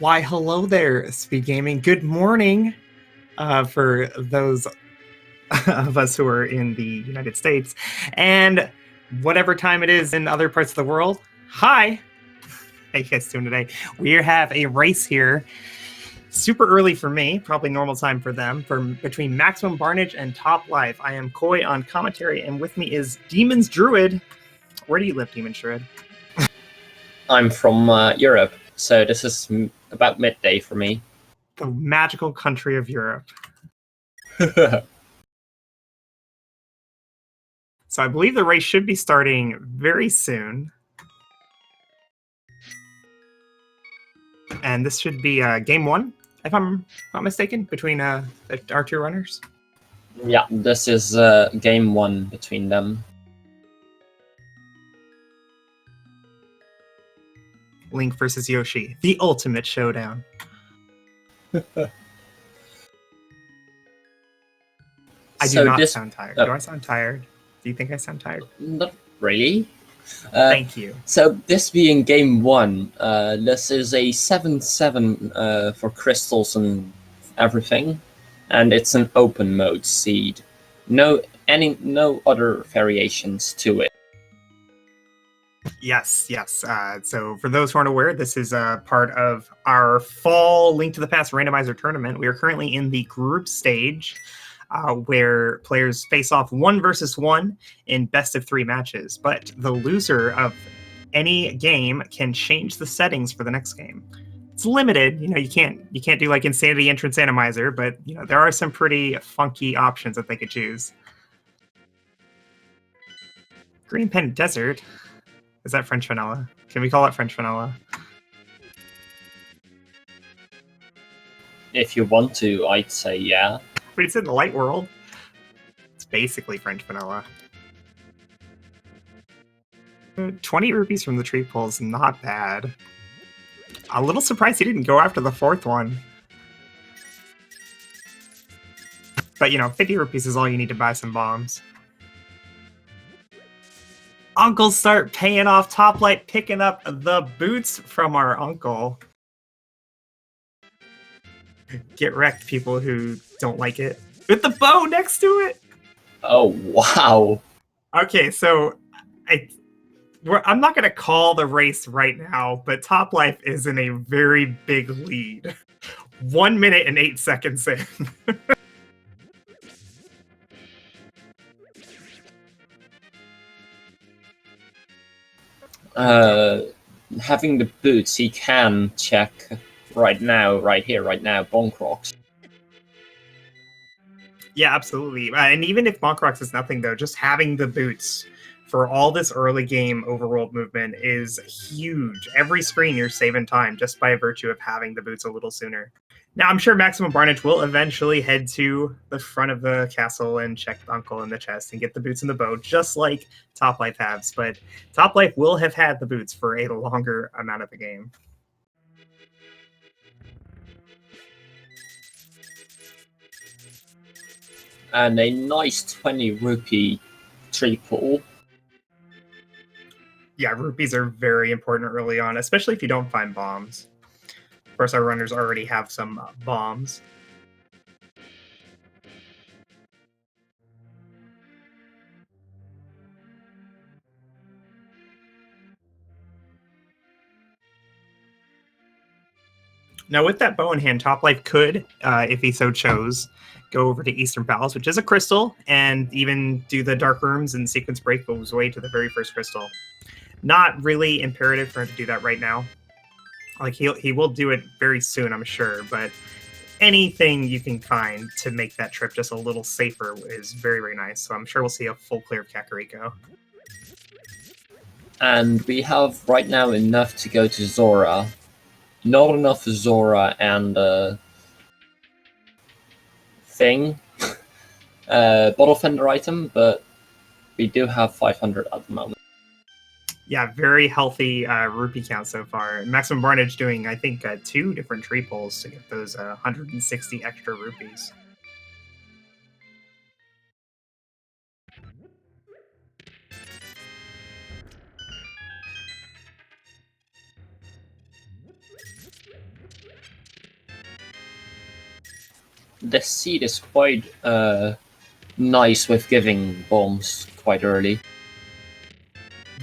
Why, hello there, Speed Gaming. Good morning for those of us who are in the United States, and whatever time it is in other parts of the world. Hi, how you guys doing today? We have a race here, super early for me, probably normal time for them, between Maximum Barnage and Top Life. I am Koi on commentary, and with me is Demon's Druid. Where do you live, Demon's Druid? I'm from Europe, so this is about midday for me. The magical country of Europe. So I believe the race should be starting very soon. And this should be game one, if I'm not mistaken, between our two runners. Yeah, this is game one between them. Link versus Yoshi, the ultimate showdown. I do not sound tired. Do I sound tired? Do you think I sound tired? Not really. Thank you. So this being game one, this is a 7-7 for crystals and everything, and it's an open mode seed. No other variations to it. Yes. So for those who aren't aware, this is part of our fall Link to the Past Randomizer tournament. We are currently in the group stage, where players face off 1 versus 1 in best of 3 matches. But the loser of any game can change the settings for the next game. It's limited, you can't do like Insanity Entrance Randomizer, but there are some pretty funky options that they could choose. Green Pendant Desert. Is that French vanilla? Can we call it French vanilla? If you want to, I'd say yeah. But it's in the light world. It's basically French vanilla. 20 rupees from the tree pulls, not bad. A little surprised he didn't go after the 4th one. But 50 rupees is all you need to buy some bombs. Uncles start paying off. Top Light picking up the boots from our uncle. Get wrecked, people who don't like it. With the bow next to it! Oh, wow. Okay, so I'm not going to call the race right now, but Top Life is in a very big lead. 1 minute and 8 seconds in. Having the boots, he can check right here, Bonk Rocks. Yeah, absolutely. And even if Bonk Rocks is nothing, though, just having the boots for all this early game overworld movement is huge. Every screen you're saving time just by virtue of having the boots a little sooner. Now, I'm sure Maximum Barnage will eventually head to the front of the castle and check Uncle in the chest and get the boots in the bow, just like Top Life has. But Top Life will have had the boots for a longer amount of the game. And a nice 20 rupee tree pull. Yeah, rupees are very important early on, especially if you don't find bombs. Of course, our runners already have some bombs. Now, with that bow in hand, Top Life could, if he so chose, go over to Eastern Palace, which is a crystal, and even do the Dark Rooms and Sequence Break goes way to the very first crystal. Not really imperative for him to do that right now. Like, he will do it very soon, I'm sure, but anything you can find to make that trip just a little safer is very, very nice. So I'm sure we'll see a full clear of Kakariko. And we have right now enough to go to Zora. Not enough for Zora and bottle fender item, but we do have 500 at the moment. Yeah, very healthy rupee count so far. Maximum Barnage doing, I think, 2 different tree pulls to get those 160 extra rupees. the seed is quite nice with giving bombs quite early.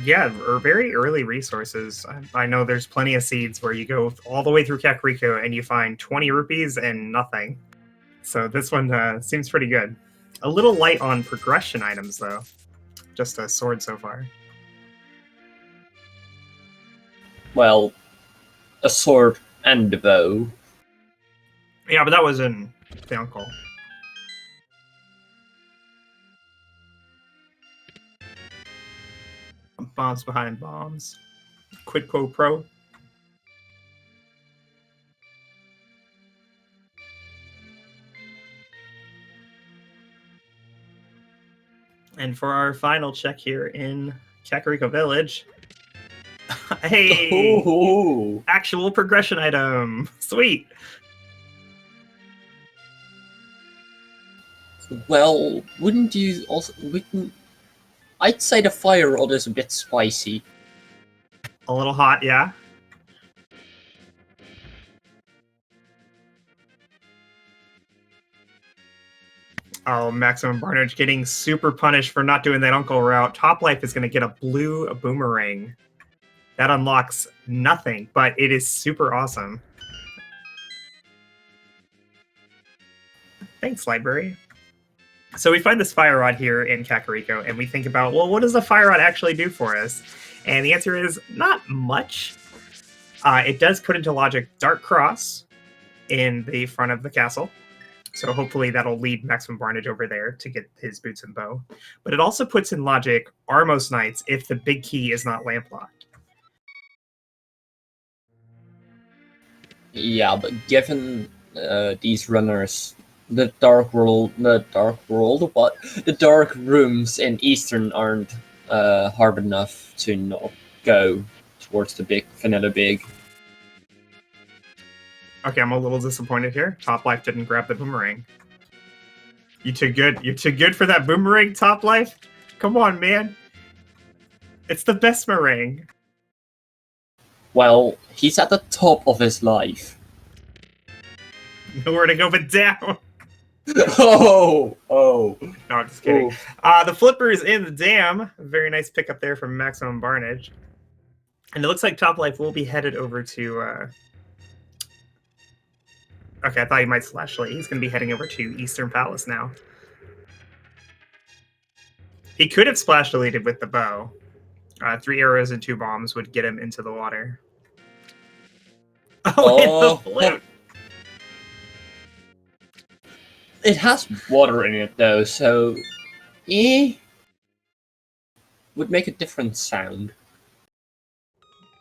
Yeah, or very early resources. I know there's plenty of seeds where you go all the way through Kakariko and you find 20 rupees and nothing. So this one seems pretty good. A little light on progression items, though. Just a sword so far. Well, a sword and a bow. Yeah, but that was in the uncle. Bombs behind bombs. Quid quo pro. And for our final check here in Kakariko Village, hey, Ooh. actual progression item. Sweet. Well, wouldn't you also? I'd say the fire rod is a bit spicy. A little hot, yeah. Oh, Maximum Barnage getting super punished for not doing that uncle route. Toplife is going to get a blue boomerang. That unlocks nothing, but it is super awesome. Thanks, library. So we find this fire rod here in Kakariko, and we think about, well, what does the fire rod actually do for us? And the answer is not much. It does put into logic Dark Cross in the front of the castle. So hopefully that'll lead Maximum Barnage over there to get his boots and bow. But it also puts in logic Armos Knights if the big key is not lamp locked. Yeah, but given these runners, the dark world, but the dark rooms in Eastern aren't hard enough to not go towards the big vanilla big. Okay, I'm a little disappointed here. Toplife didn't grab the boomerang. You too good. You're too good for that boomerang, Toplife? Come on, man. It's the best meringue. Well, he's at the top of his life. Nowhere to go but down. Oh! No, I'm just kidding. The flipper is in the dam. Very nice pickup there from Maximum Barnage. And it looks like Toplife will be headed over to... Okay, I thought he might slash late. He's going to be heading over to Eastern Palace now. He could have splash deleted with the bow. 3 arrows and 2 bombs would get him into the water. Oh, the flute! It has water in it though, so would make a different sound.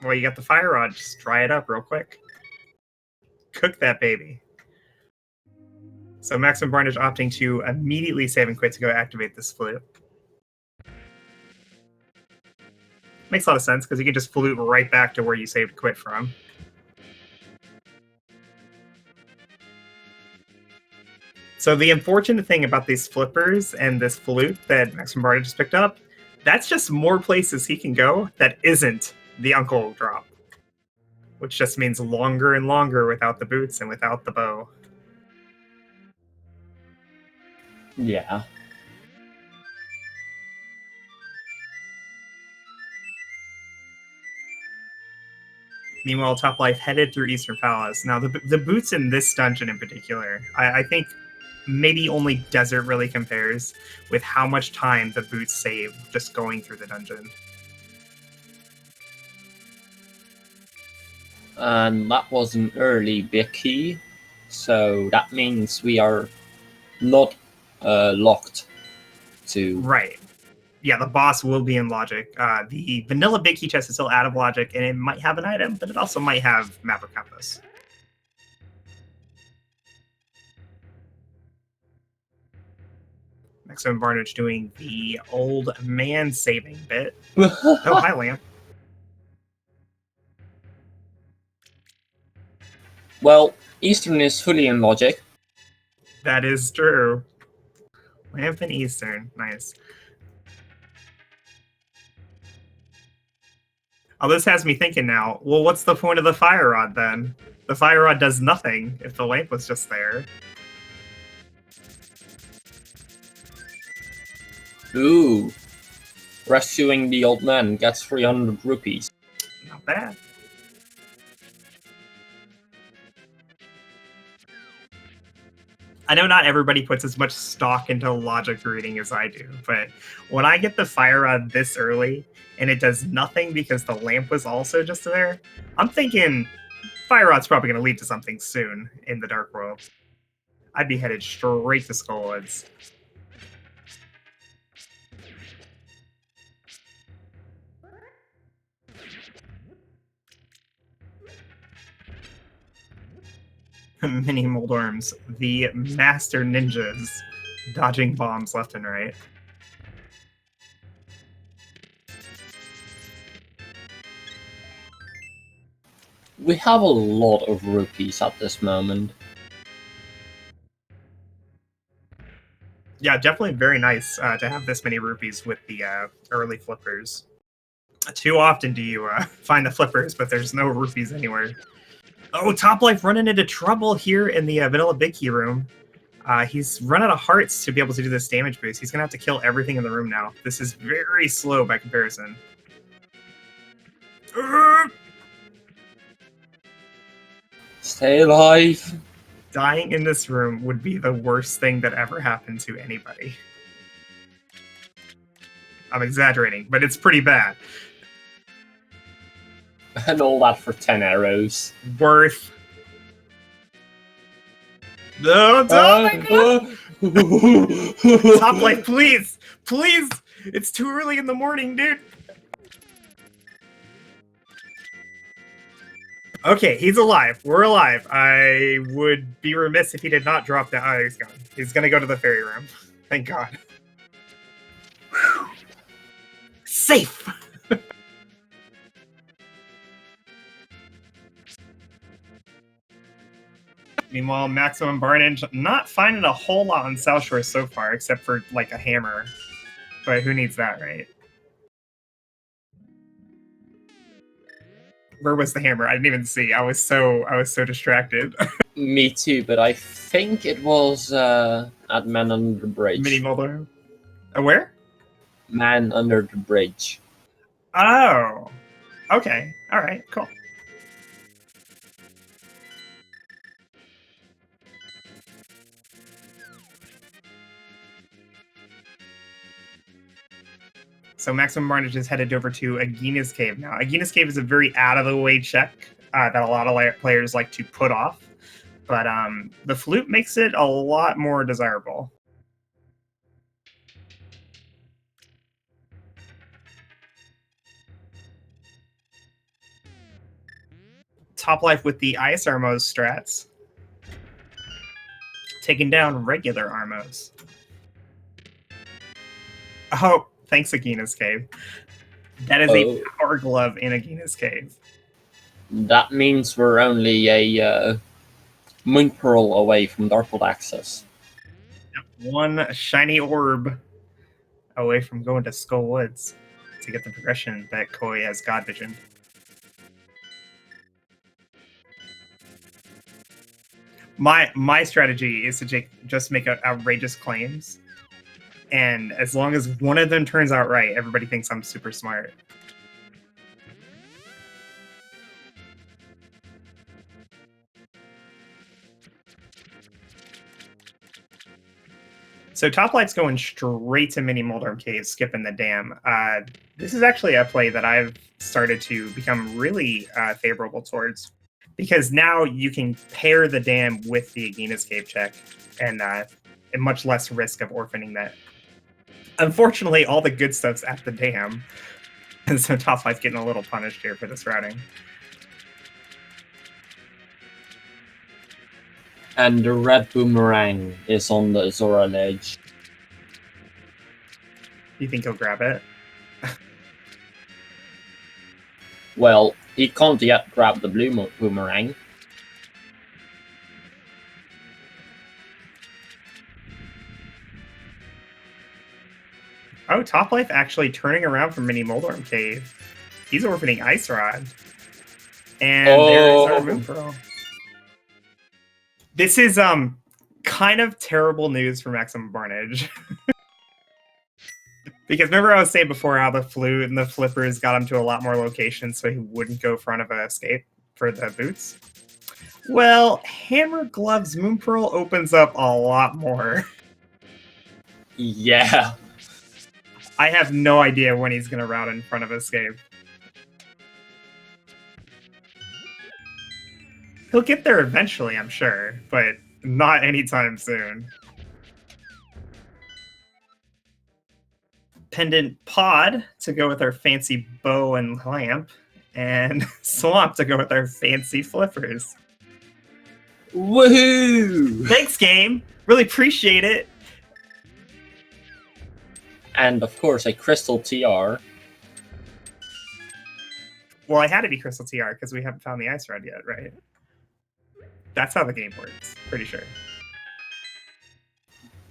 Well, you got the fire rod. Just dry it up real quick. Cook that baby. So Maximum Barnage opting to immediately save and quit to go activate this flute. Makes a lot of sense, because you can just flute right back to where you saved quit from. So the unfortunate thing about these flippers and this flute that Maximum Barnage just picked up, that's just more places he can go that isn't the Uncle drop. Which just means longer and longer without the boots and without the bow. Yeah. Meanwhile, Toplife headed through Eastern Palace. Now, the boots in this dungeon in particular, I think maybe only Desert really compares with how much time the boots save just going through the dungeon. And that was an early big key, so that means we are not locked to... Right. Yeah, the boss will be in logic. The vanilla big key chest is still out of logic, and it might have an item, but it also might have map or compass. Maximum Barnage doing the old man saving bit. Oh, hi, Lamp. Well, Eastern is fully in logic. That is true. Lamp and Eastern. Nice. Oh, this has me thinking now. Well, what's the point of the fire rod then? The fire rod does nothing if the lamp was just there. Ooh. Rescuing the old man gets 300 rupees. Not bad. I know not everybody puts as much stock into logic reading as I do, but when I get the fire rod this early and it does nothing because the lamp was also just there, I'm thinking fire rod's probably going to lead to something soon in the Dark World. I'd be headed straight to Skullwoods. Mini Moldorms, the master ninjas, dodging bombs left and right. We have a lot of rupees at this moment. Yeah, definitely very nice to have this many rupees with the early flippers. Too often do you find the flippers, but there's no rupees anywhere. Oh, Toplife running into trouble here in the Vanilla Big Key room. He's run out of hearts to be able to do this damage boost. He's going to have to kill everything in the room now. This is very slow by comparison. Stay alive. Dying in this room would be the worst thing that ever happened to anybody. I'm exaggerating, but it's pretty bad. And all that for 10 arrows. Worth. No, oh my God. Toplife, please! Please! It's too early in the morning, dude. Okay, he's alive. We're alive. I would be remiss if he did not drop down. Oh, he's gone. He's gonna go to the fairy room. Thank God. Whew. Safe! Meanwhile, Maximum Barnage not finding a whole lot on South Shore so far, except for, like, a hammer. But who needs that, right? Where was the hammer? I didn't even see. I was so distracted. Me too, but I think it was at Man Under the Bridge. Mini Mulder. Where? Man Under the Bridge. Oh. Okay. All right. Cool. So Maximum Barnage is headed over to Agina's Cave now. Agina's Cave is a very out-of-the-way check that a lot of players like to put off. But the flute makes it a lot more desirable. Toplife with the Ice Armos strats. Taking down regular Armos. Oh, thanks, Agina's Cave. That is a power glove in Agina's Cave. That means we're only a Moon Pearl away from Darkwood access. One shiny orb away from going to Skull Woods to get the progression that Koi has God Vision. My strategy is to just make outrageous claims, and as long as one of them turns out right, everybody thinks I'm super smart. So Toplife's going straight to Mini Moldorm Cave, skipping the dam. This is actually a play that I've started to become really favorable towards, because now you can pair the dam with the Agina's Cave check, and much less risk of orphaning that. Unfortunately, all the good stuff's at the dam, and so Toplife's getting a little punished here for this routing. And the red boomerang is on the Zora ledge. You think he'll grab it? Well, he can't yet grab the blue boomerang. Oh, Toplife actually turning around from Mini Moldorm Cave. He's orphaning Ice Rod. And there's our Moon Pearl. This is kind of terrible news for Maximum Barnage. Because remember I was saying before how the flute and the flippers got him to a lot more locations so he wouldn't go front of an escape for the boots? Well, Hammer Gloves Moonpearl opens up a lot more. Yeah. I have no idea when he's going to route in front of escape. He'll get there eventually, I'm sure, but not anytime soon. Pendant Pod to go with our fancy bow and lamp, and Swamp to go with our fancy flippers. Woohoo! Thanks, game. Really appreciate it. And of course, a crystal TR. Well, I had to be crystal TR because we haven't found the ice rod yet, right? That's how the game works. Pretty sure.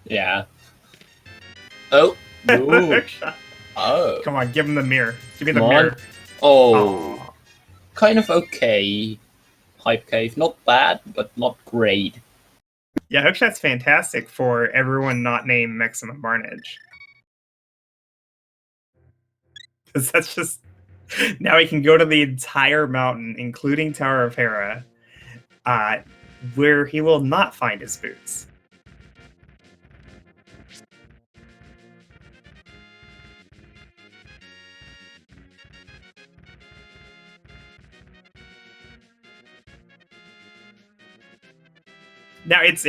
Yeah. Oh. Ooh. Oh. Come on, give him the mirror. Give me the Come mirror. on. Oh. Aww. Kind of okay. Hype Cave. Not bad, but not great. Yeah, Hookshot's fantastic for everyone not named Maximum Barnage. Because that's just... Now he can go to the entire mountain, including Tower of Hera, where he will not find his boots. Now, it's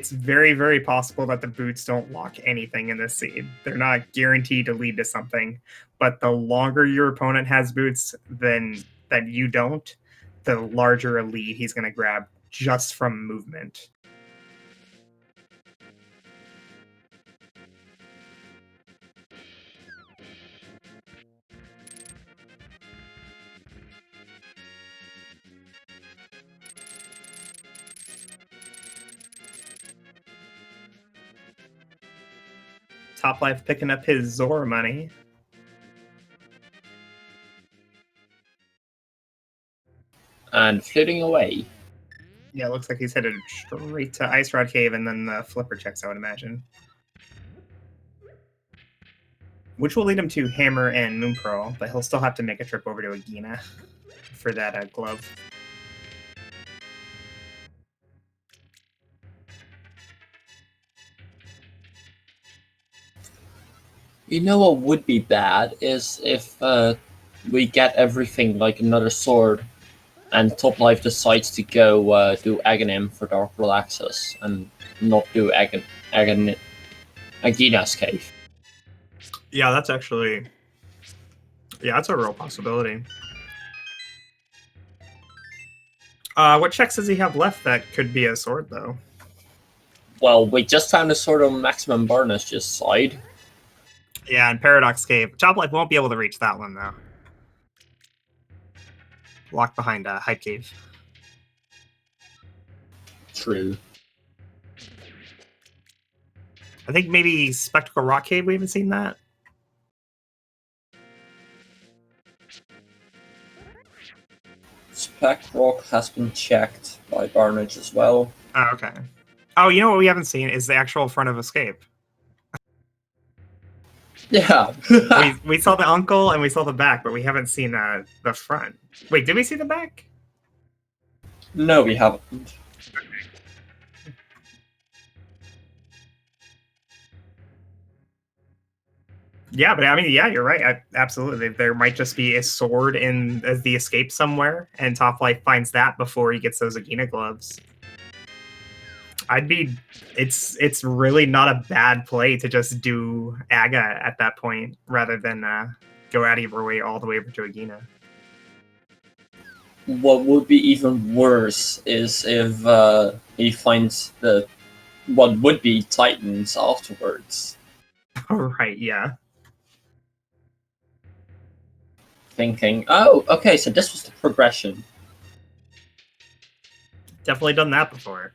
very, very possible that the boots don't lock anything in this seed. They're not guaranteed to lead to something, but the longer your opponent has boots than that you don't, the larger a lead he's going to grab just from movement. Toplife picking up his Zor money. And flitting away. Yeah, it looks like he's headed straight to Ice Rod Cave and then the flipper checks, I would imagine. Which will lead him to Hammer and Moonpearl, but he'll still have to make a trip over to Agina for that glove. You know what would be bad is if we get everything like another sword, and Toplife decides to go do Aghanim for Dark World Access and not do Agina's Cave. Yeah, that's actually... Yeah, that's a real possibility. What checks does he have left that could be a sword, though? Well, we just found a sword on Maximum Barnage just side. Yeah, and Paradox Cave. Toplife won't be able to reach that one, though. Locked behind a Hype Cave. True. I think maybe Spectacle Rock Cave, we haven't seen that. Spec Rock has been checked by Barnage as well. Oh, okay. Oh, you know what we haven't seen is the actual front of Escape. Yeah. we saw the uncle and we saw the back, but we haven't seen the front. Wait, did we see the back? No, we haven't. Yeah, but I mean, yeah, you're right. Absolutely. There might just be a sword in the escape somewhere, and Toplife finds that before he gets those Agina gloves. It's really not a bad play to just do Aga at that point, rather than go out of your way all the way over to Agina. What would be even worse is if he finds what would be Titans afterwards. All right, yeah. Thinking, oh, okay, so this was the progression. Definitely done that before.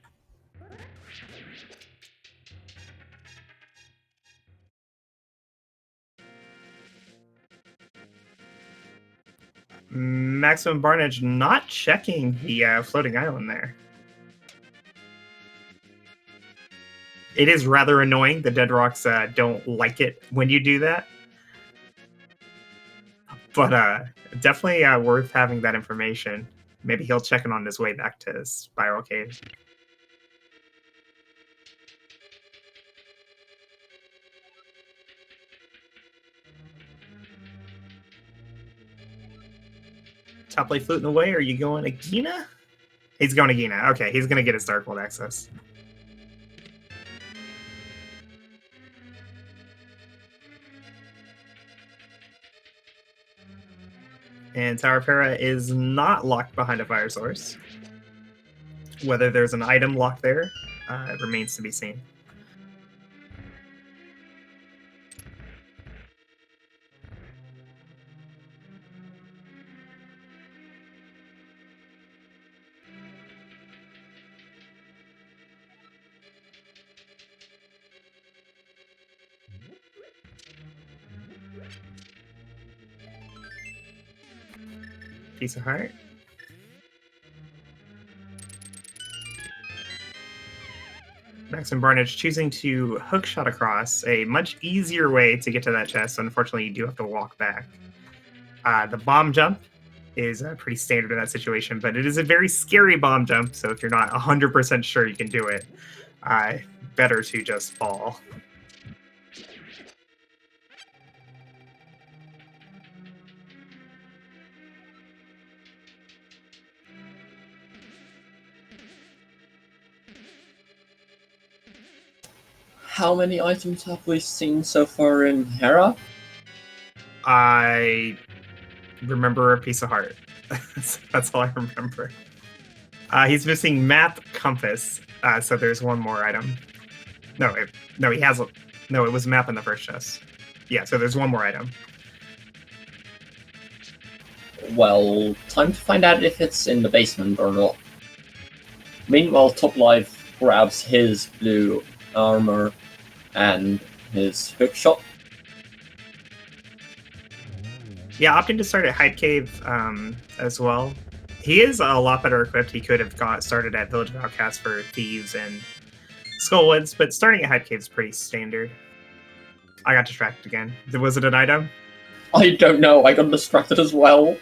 Maximum Barnage not checking the floating island there. It is rather annoying. The Dead Rocks don't like it when you do that. But definitely worth having that information. Maybe he'll check it on his way back to Spiral Cave. Topplife fluting away. Are you going to Gina? He's going to Gina. Okay, he's going to get his Dark World access. And Tower Para is not locked behind a fire source. Whether there's an item locked there, it remains to be seen. Piece of heart. Maxim Barnage choosing to hookshot across, a much easier way to get to that chest. Unfortunately, you do have to walk back. The bomb jump is pretty standard in that situation, but it is a very scary bomb jump, so if you're not 100% sure you can do it, better to just fall. How many items have we seen so far in Hera? I remember a piece of heart. That's all I remember. He's missing map compass, so there's one more item. No, he has. No, it was map in the first chest. Yeah, so there's one more item. Well, time to find out if it's in the basement or not. Meanwhile, topplife grabs his blue armor and his hookshot. Yeah, opting to start at Hype Cave as well. He is a lot better equipped. He could have got started at Village of Outcasts for Thieves and Skullwoods, but starting at Hype Cave is pretty standard. I got distracted again. Was it an item? I don't know. I got distracted as well.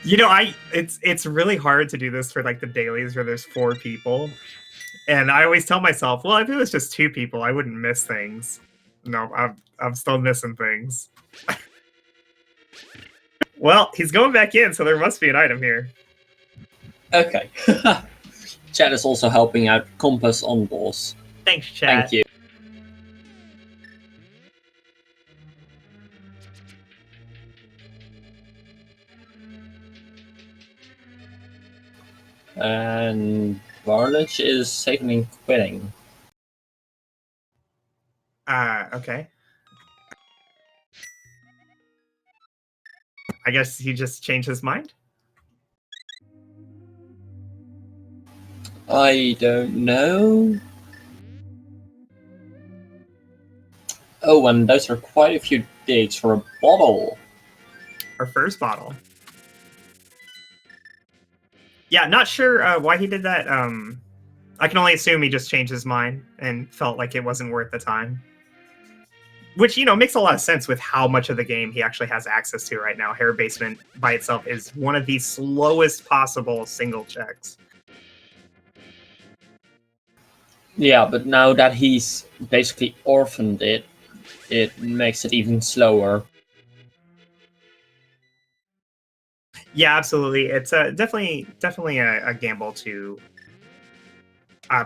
You know, it's really hard to do this for like the dailies where there's 4 people. And I always tell myself, well, if it was just 2 people, I wouldn't miss things. No, I'm still missing things. Well, he's going back in, so there must be an item here. Okay. Chad is also helping out Compass on boss. Thanks, Chad. Thank you. And Varnage is saving and quitting. Okay. I guess he just changed his mind? I don't know. Oh, and those are quite a few digs for a bottle. Our first bottle. Yeah, not sure why he did that. I can only assume he just changed his mind and felt like it wasn't worth the time. Which, you know, makes a lot of sense with how much of the game he actually has access to right now. Hera Basement by itself is one of the slowest possible single checks. Yeah, but now that he's basically orphaned it, it makes it even slower. Yeah, absolutely. It's definitely a gamble to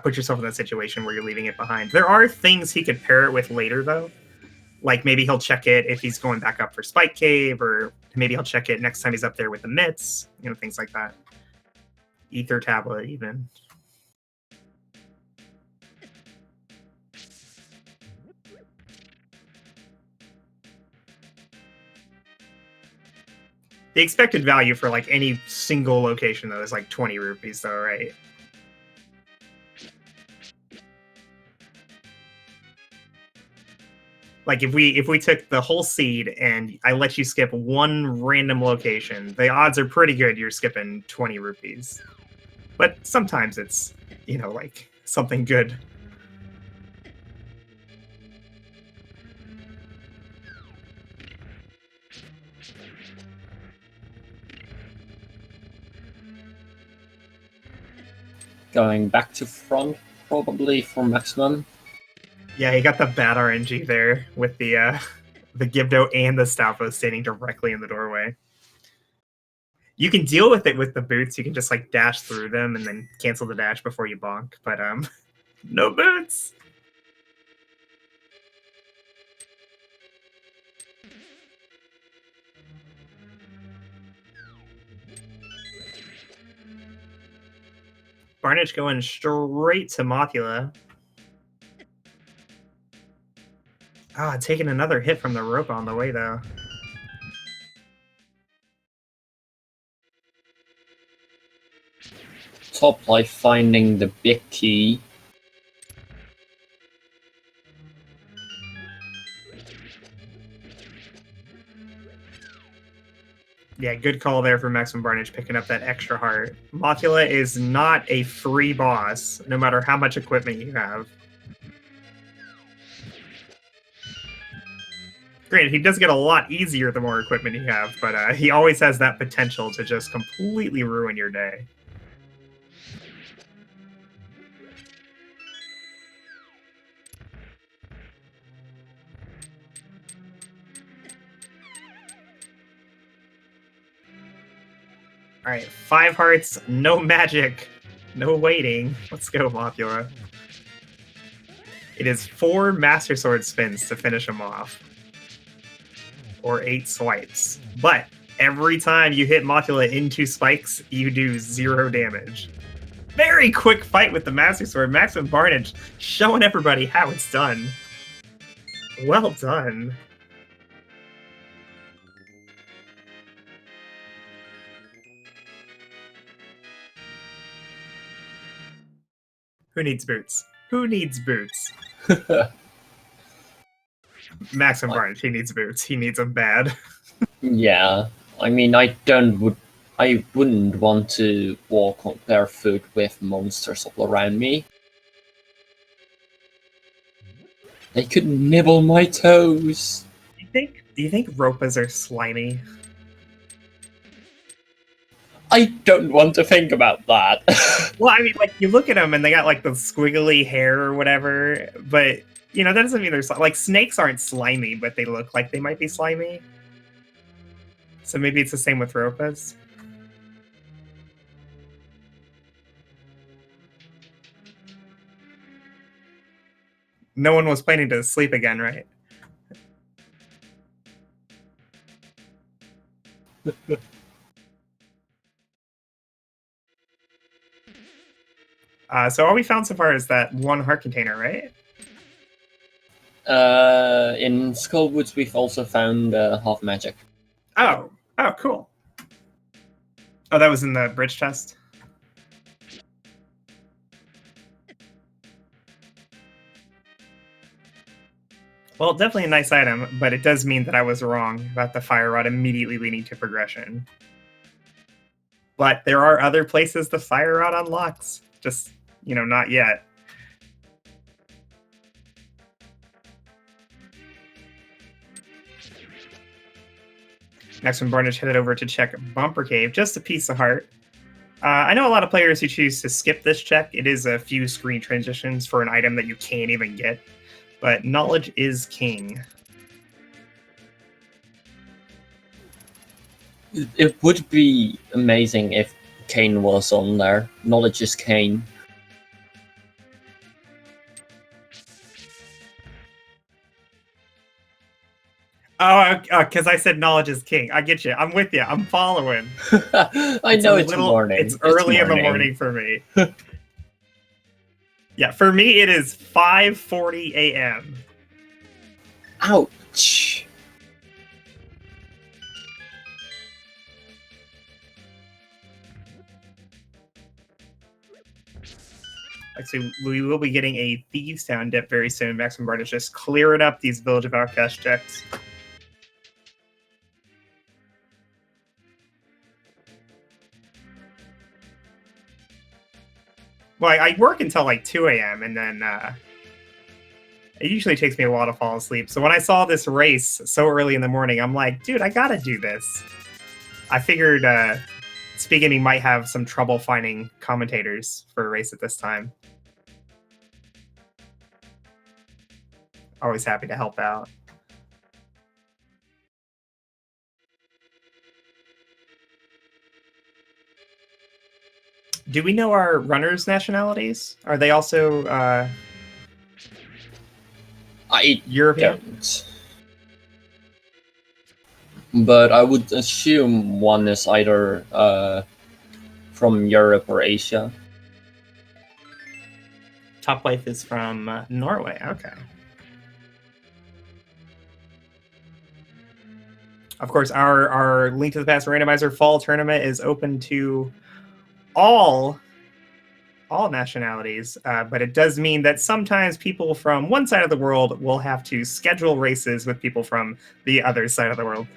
put yourself in that situation where you're leaving it behind. There are things he could pair it with later, though. Like maybe he'll check it if he's going back up for Spike Cave, or maybe he'll check it next time he's up there with the mitts, you know, things like that. Ether tablet, even. The expected value for like any single location though is like 20 rupees though, right? Like if we took the whole seed and I let you skip one random location, the odds are pretty good you're skipping 20 rupees. But sometimes it's, you know, like something good. going back to front, probably for maximum. Yeah, he got the bad RNG there with the Gibdo and the Stalfo standing directly in the doorway. You can deal with it with the boots. You can just like dash through them and then cancel the dash before you bonk. But no boots. Barnage going straight to Mothula. Ah, taking another hit from the rope on the way though. Topplife finding the big key. Yeah, good call there for Maximum Barnage picking up that extra heart. Mothula is not a free boss, no matter how much equipment you have. Granted, he does get a lot easier the more equipment you have, but he always has that potential to just completely ruin your day. Alright, 5 hearts, no magic, no waiting. Let's go, Mothula. It is 4 Master Sword spins to finish him off. Or 8 swipes. But every time you hit Mothula into spikes, you do 0 damage. Very quick fight with the Master Sword. Maximum Barnage showing everybody how it's done. Well done. Who needs boots? Who needs boots? Maximum Barnage, he needs boots. He needs them bad. Yeah, I mean, I wouldn't want to walk on barefoot with monsters all around me. They could nibble my toes. Do you think Ropas are slimy? I don't want to think about that. Well, I mean, like, you look at them and they got, like, the squiggly hair or whatever, but, you know, that doesn't mean they're like, snakes aren't slimy, but they look like they might be slimy. So maybe it's the same with Ropas. No one was planning to sleep again, right? So all we found so far is that 1 heart container, right? In Skullwoods, we've also found half magic. Oh, cool. Oh, that was in the bridge chest? Well, definitely a nice item, but it does mean that I was wrong about the fire rod immediately leading to progression. But there are other places the fire rod unlocks. Just, you know, not yet. Next one, Barnage headed over to check Bumper Cave. Just a piece of heart. I know a lot of players who choose to skip this check. It is a few screen transitions for an item that you can't even get. But knowledge is king. It would be amazing if Kane was on there. Knowledge is Kane. Oh, because I said knowledge is king. I get you. I'm with you. I'm following. I know it's morning. It's early in the morning for me. Yeah, for me it is 5:40 a.m. Ouch. Actually, we will be getting a Thieves Town dip very soon. Maximum Barnage just clearing up these Village of Outcasts checks. Well, I work until like 2 a.m. and then it usually takes me a while to fall asleep. So when I saw this race so early in the morning, I'm like, dude, I gotta do this. I figured Speed Gaming might have some trouble finding commentators for a race at this time. Always happy to help out. Do we know our runners' nationalities? Are they also I European? don't. But I would assume one is either from Europe or Asia. Topplife is from Norway. Okay. Of course, our Link to the Past Randomizer Fall Tournament is open to all nationalities, but it does mean that sometimes people from one side of the world will have to schedule races with people from the other side of the world.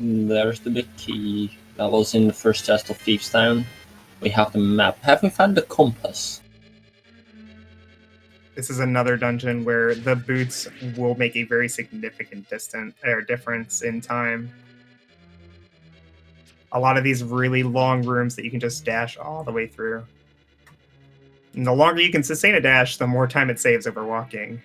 There's the big key. That was in the first test of Thieves Town. We have the map. Have we found the compass? This is another dungeon where the boots will make a very significant difference in time. A lot of these really long rooms that you can just dash all the way through. And the longer you can sustain a dash, the more time it saves over walking.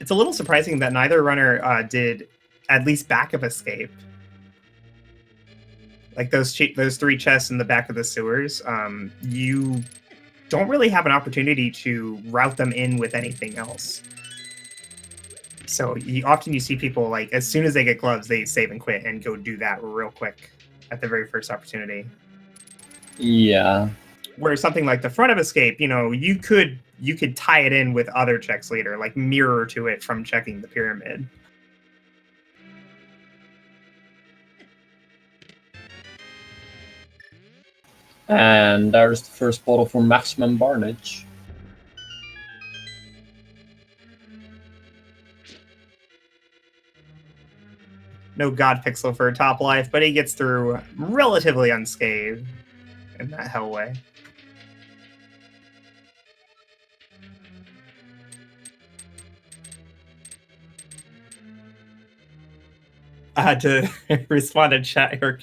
It's a little surprising that neither runner did at least back of escape. Like those three chests in the back of the sewers, you don't really have an opportunity to route them in with anything else. So often you see people, like, as soon as they get gloves, they save and quit and go do that real quick at the very first opportunity. Yeah. Where something like the front of escape, you could tie it in with other checks later, like mirror to it from checking the pyramid. And there's the first bottle for maximum barnage. No God Pixel for Topplife, but he gets through relatively unscathed in that hellway. To respond to chat here,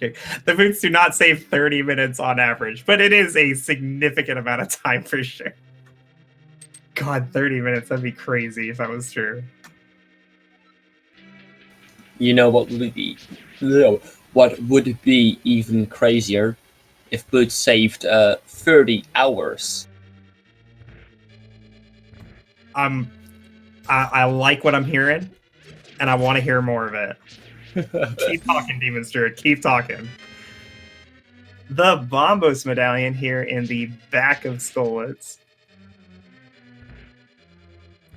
the boots do not save 30 minutes on average, but it is a significant amount of time for sure. God, 30 minutes, that'd be crazy if that was true. You know what would be even crazier? If Boots saved 30 hours. I like what I'm hearing, and I want to hear more of it. Keep talking, Demon Steward. Keep talking. The Bombos medallion here in the back of Skolwitz.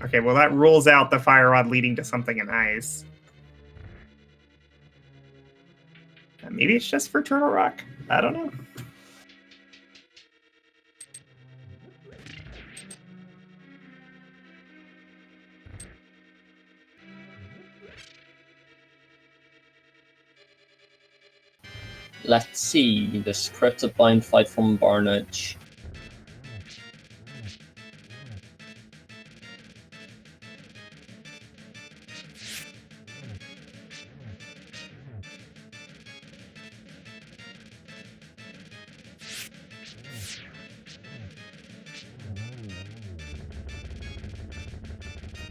Okay, well, that rules out the fire rod leading to something in ice. Maybe it's just for Turtle Rock. I don't know. Let's see, the scripted blind fight from Barnage.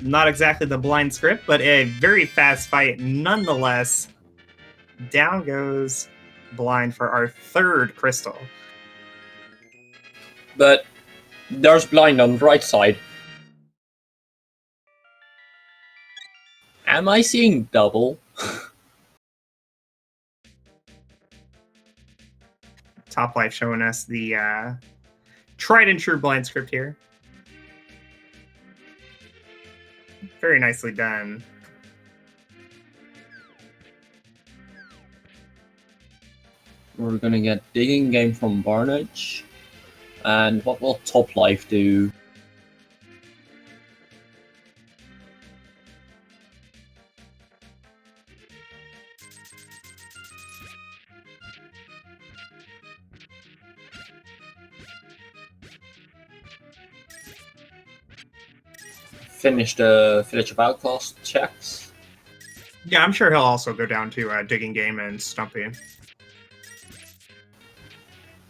Not exactly the blind script, but a very fast fight nonetheless. Down goes blind for our third crystal. But there's blind on the right side. Am I seeing double? Topplife showing us the tried and true blind script here. Very nicely done. We're gonna get Digging Game from Barnage. And what will Topplife do? Finish the Village of Outcast checks. Yeah, I'm sure he'll also go down to Digging Game and Stumpy.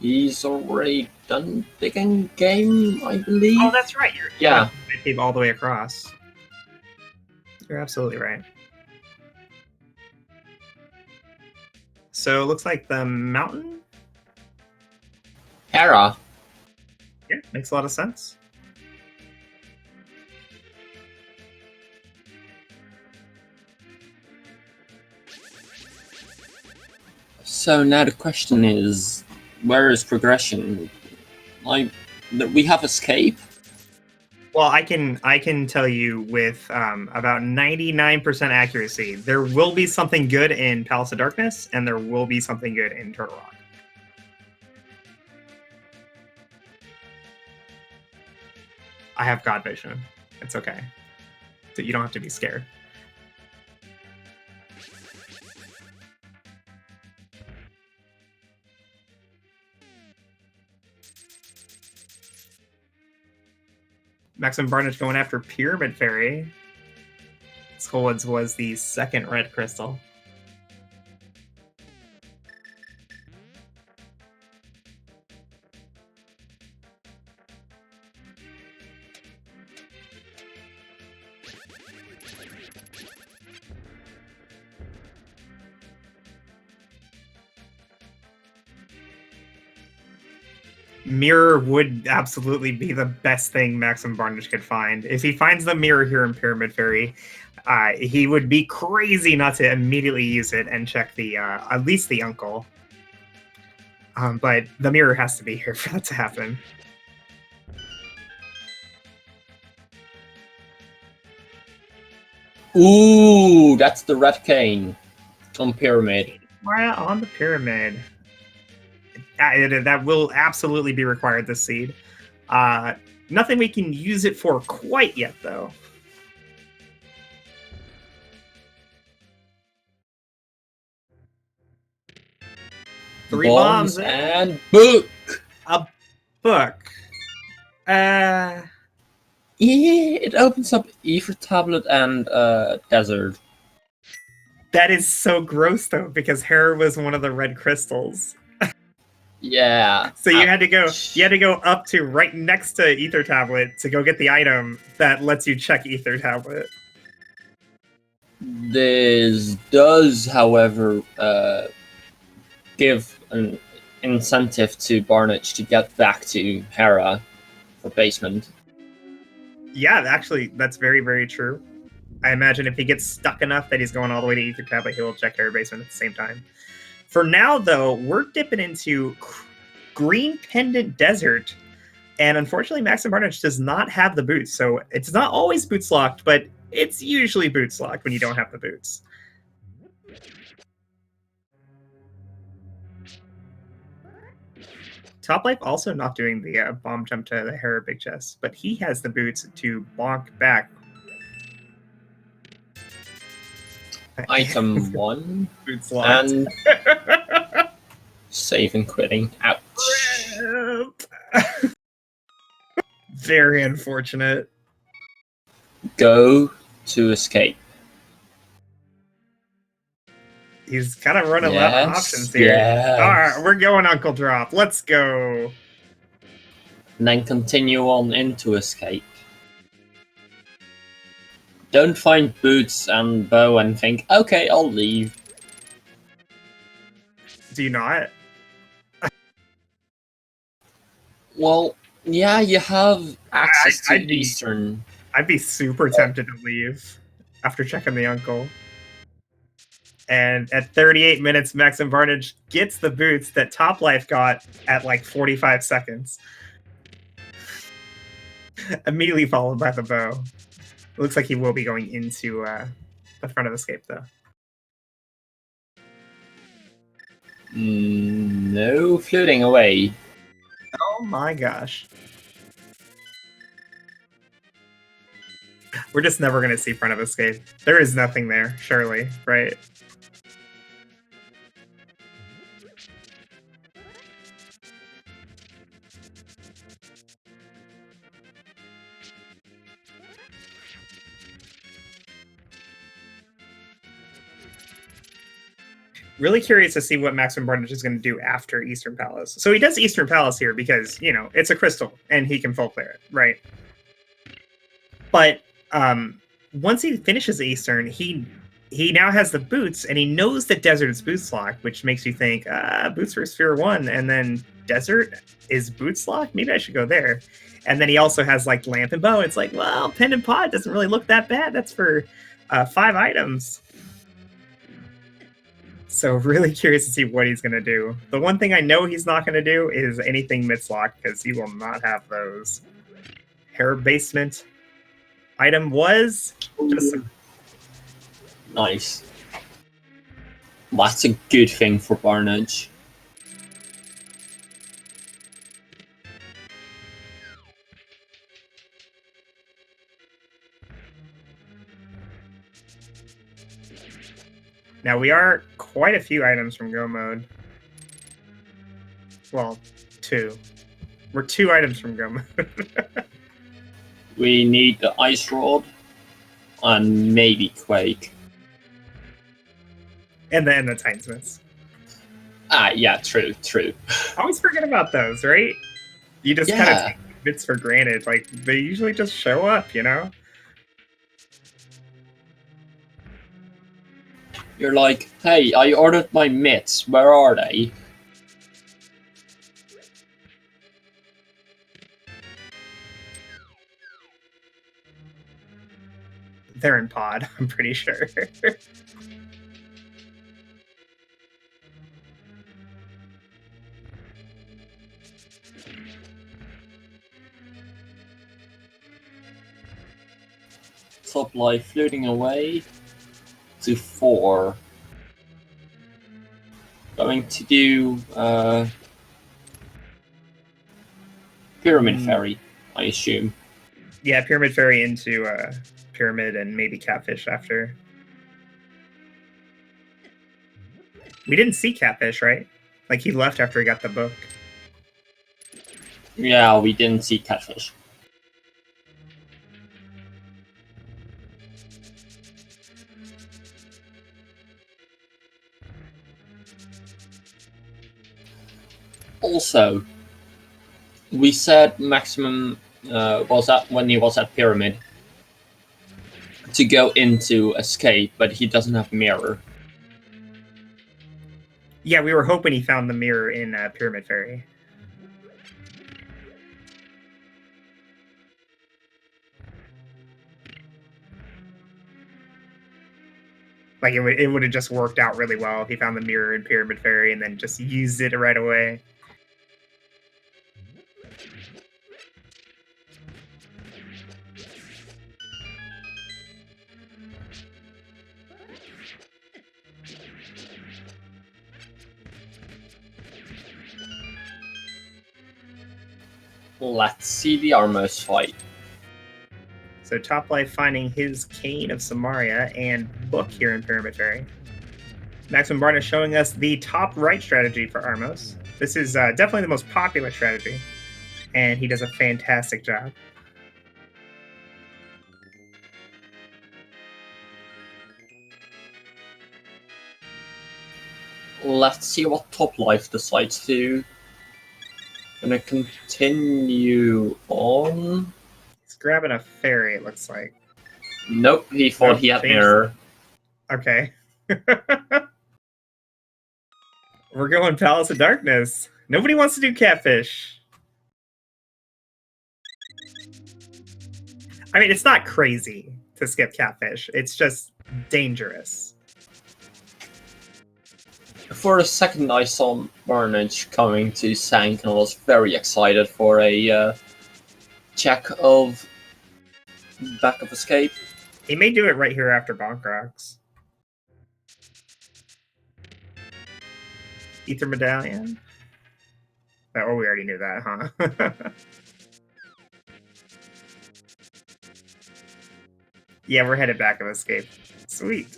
He's already done Digging Game, I believe. Oh, that's right. Yeah. Cave all the way across. You're absolutely right. So it looks like the mountain. Hera. Yeah, makes a lot of sense. So now the question is, where is progression? We have escape. Well, I can tell you with about 99% accuracy, there will be something good in Palace of Darkness, and there will be something good in Turtle Rock. I have God Vision. It's okay. So you don't have to be scared. Maxim Barnage going after Pyramid Fairy. Skullwoods was the second red crystal. Mirror would absolutely be the best thing Maxim Barnage could find. If he finds the mirror here in Pyramid Fairy, he would be crazy not to immediately use it and check the at least the uncle. But the mirror has to be here for that to happen. Ooh, that's the red cane on Pyramid. Well, on the Pyramid. That will absolutely be required this seed. Nothing we can use it for quite yet, though. Three bombs and book. A book. Yeah, it opens up Ether Tablet and Desert. That is so gross, though, because Hera was one of the red crystals. Yeah. So you had to go up to right next to Ether Tablet to go get the item that lets you check Ether Tablet. This does, however, give an incentive to Barnage to get back to Hera for basement. Yeah, actually, that's very, very true. I imagine if he gets stuck enough that he's going all the way to Ether Tablet, he will check Hera basement at the same time. For now, though, we're dipping into Green Pendant Desert, and unfortunately, Maxim Barnage does not have the boots, so it's not always boots locked, but it's usually boots locked when you don't have the boots. Topplife also not doing the bomb jump to the Hera Big Chest, but he has the boots to bonk back. Item 1. Boots locked. And save and quitting. Ouch. Very unfortunate. Go to escape. He's kind of running out of options here. Yes. All right, we're going Uncle Drop. Let's go. And then continue on into escape. Don't find boots and bow and think, okay, I'll leave. Do you not? Well, yeah, you have access to Eastern. I'd be super tempted to leave after checking the uncle. And at 38 minutes, Maxim Barnage gets the boots that Topplife got at like 45 seconds. Immediately followed by the bow. It looks like he will be going into the front of escape, though. No, floating away. Oh my gosh. We're just never going to see front of escape. There is nothing there, surely, right? Really curious to see what Maximum Barnage is going to do after Eastern Palace. So he does Eastern Palace here because, you know, it's a crystal and he can full clear it, right? But once he finishes Eastern, he now has the boots and he knows that Desert is boots lock, which makes you think, boots for Sphere 1 and then Desert is boots lock? Maybe I should go there. And then he also has like Lamp and Bow. It's like, well, Pendant Pod doesn't really look that bad. That's for 5 items. So really curious to see what he's going to do. The one thing I know he's not going to do is anything Midslock, because he will not have those. Hair Basement item was just... Nice. That's a good thing for Barnage. Now, we are quite a few items from Go Mode. Well, 2. We're 2 items from Go Mode. We need the Ice Rod and maybe Quake. And then the Tinesmiths. Yeah, true. I always forget about those, right? You just kind of take bits for granted. Like, they usually just show up, you know? You're like, hey, I ordered my mitts. Where are they? They're in pod, I'm pretty sure. Topplife floating away to 4. Going to do Pyramid Ferry, I assume. Yeah, Pyramid Ferry into Pyramid and maybe Catfish after. We didn't see Catfish, right? Like, he left after he got the book. Yeah, we didn't see Catfish. Also, we said Maximum was at when he was at Pyramid to go into Escape, but he doesn't have Mirror. Yeah, we were hoping he found the mirror in Pyramid Ferry. Like, it would have just worked out really well if he found the mirror in Pyramid Ferry and then just used it right away. Let's see the Armos fight. So Topplife finding his Cane of Samaria and book here in Pyramid Ferry. Maximum Barnage showing us the top right strategy for Armos. This is definitely the most popular strategy, and he does a fantastic job. Let's see what Topplife decides to. Gonna continue on. He's grabbing a fairy, it looks like. Nope, he thought he had Mirror. Okay. We're going Palace of Darkness. Nobody wants to do Catfish. I mean, it's not crazy to skip Catfish. It's just dangerous. For a second, I saw Barnage coming to Sank and I was very excited for a check of Back of Escape. He may do it right here after Bonk Rocks. Ether medallion. Oh, we already knew that, huh? Yeah, we're headed back of escape. Sweet.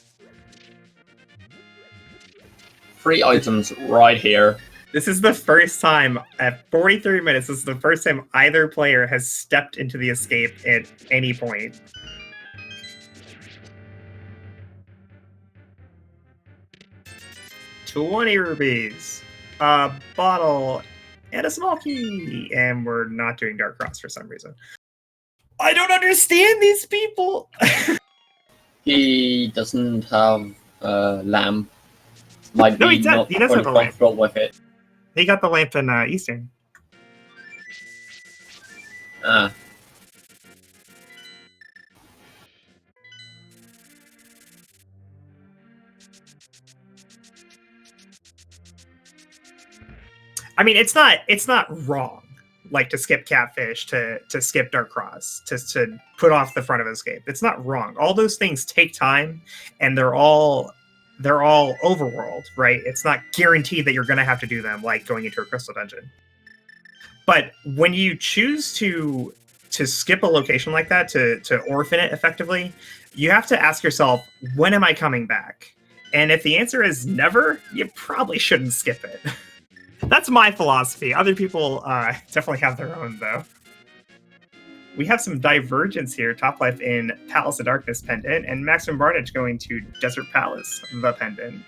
3 items right here. This is the first time at 43 minutes. This is the first time either player has stepped into the escape at any point. $20 rupees, a bottle, and a small key. And we're not doing Dark Cross for some reason. I don't understand these people. He doesn't have a lamp. Might No, be he does. not He does fully have a lamp. comfortable with it. He got the lamp in Eastern. Ah. I mean, it's not wrong, like to skip Catfish, to skip Dark Cross, to put off the front of Escape. It's not wrong. All those things take time, and they're all overworld, right? It's not guaranteed that you're going to have to do them, like going into a crystal dungeon. But when you choose to skip a location like that, to orphan it effectively, you have to ask yourself, when am I coming back? And if the answer is never, you probably shouldn't skip it. That's my philosophy. Other people definitely have their own, though. We have some divergence here. Topplife in Palace of Darkness Pendant, and Maximum Barnage going to Desert Palace, the Pendant.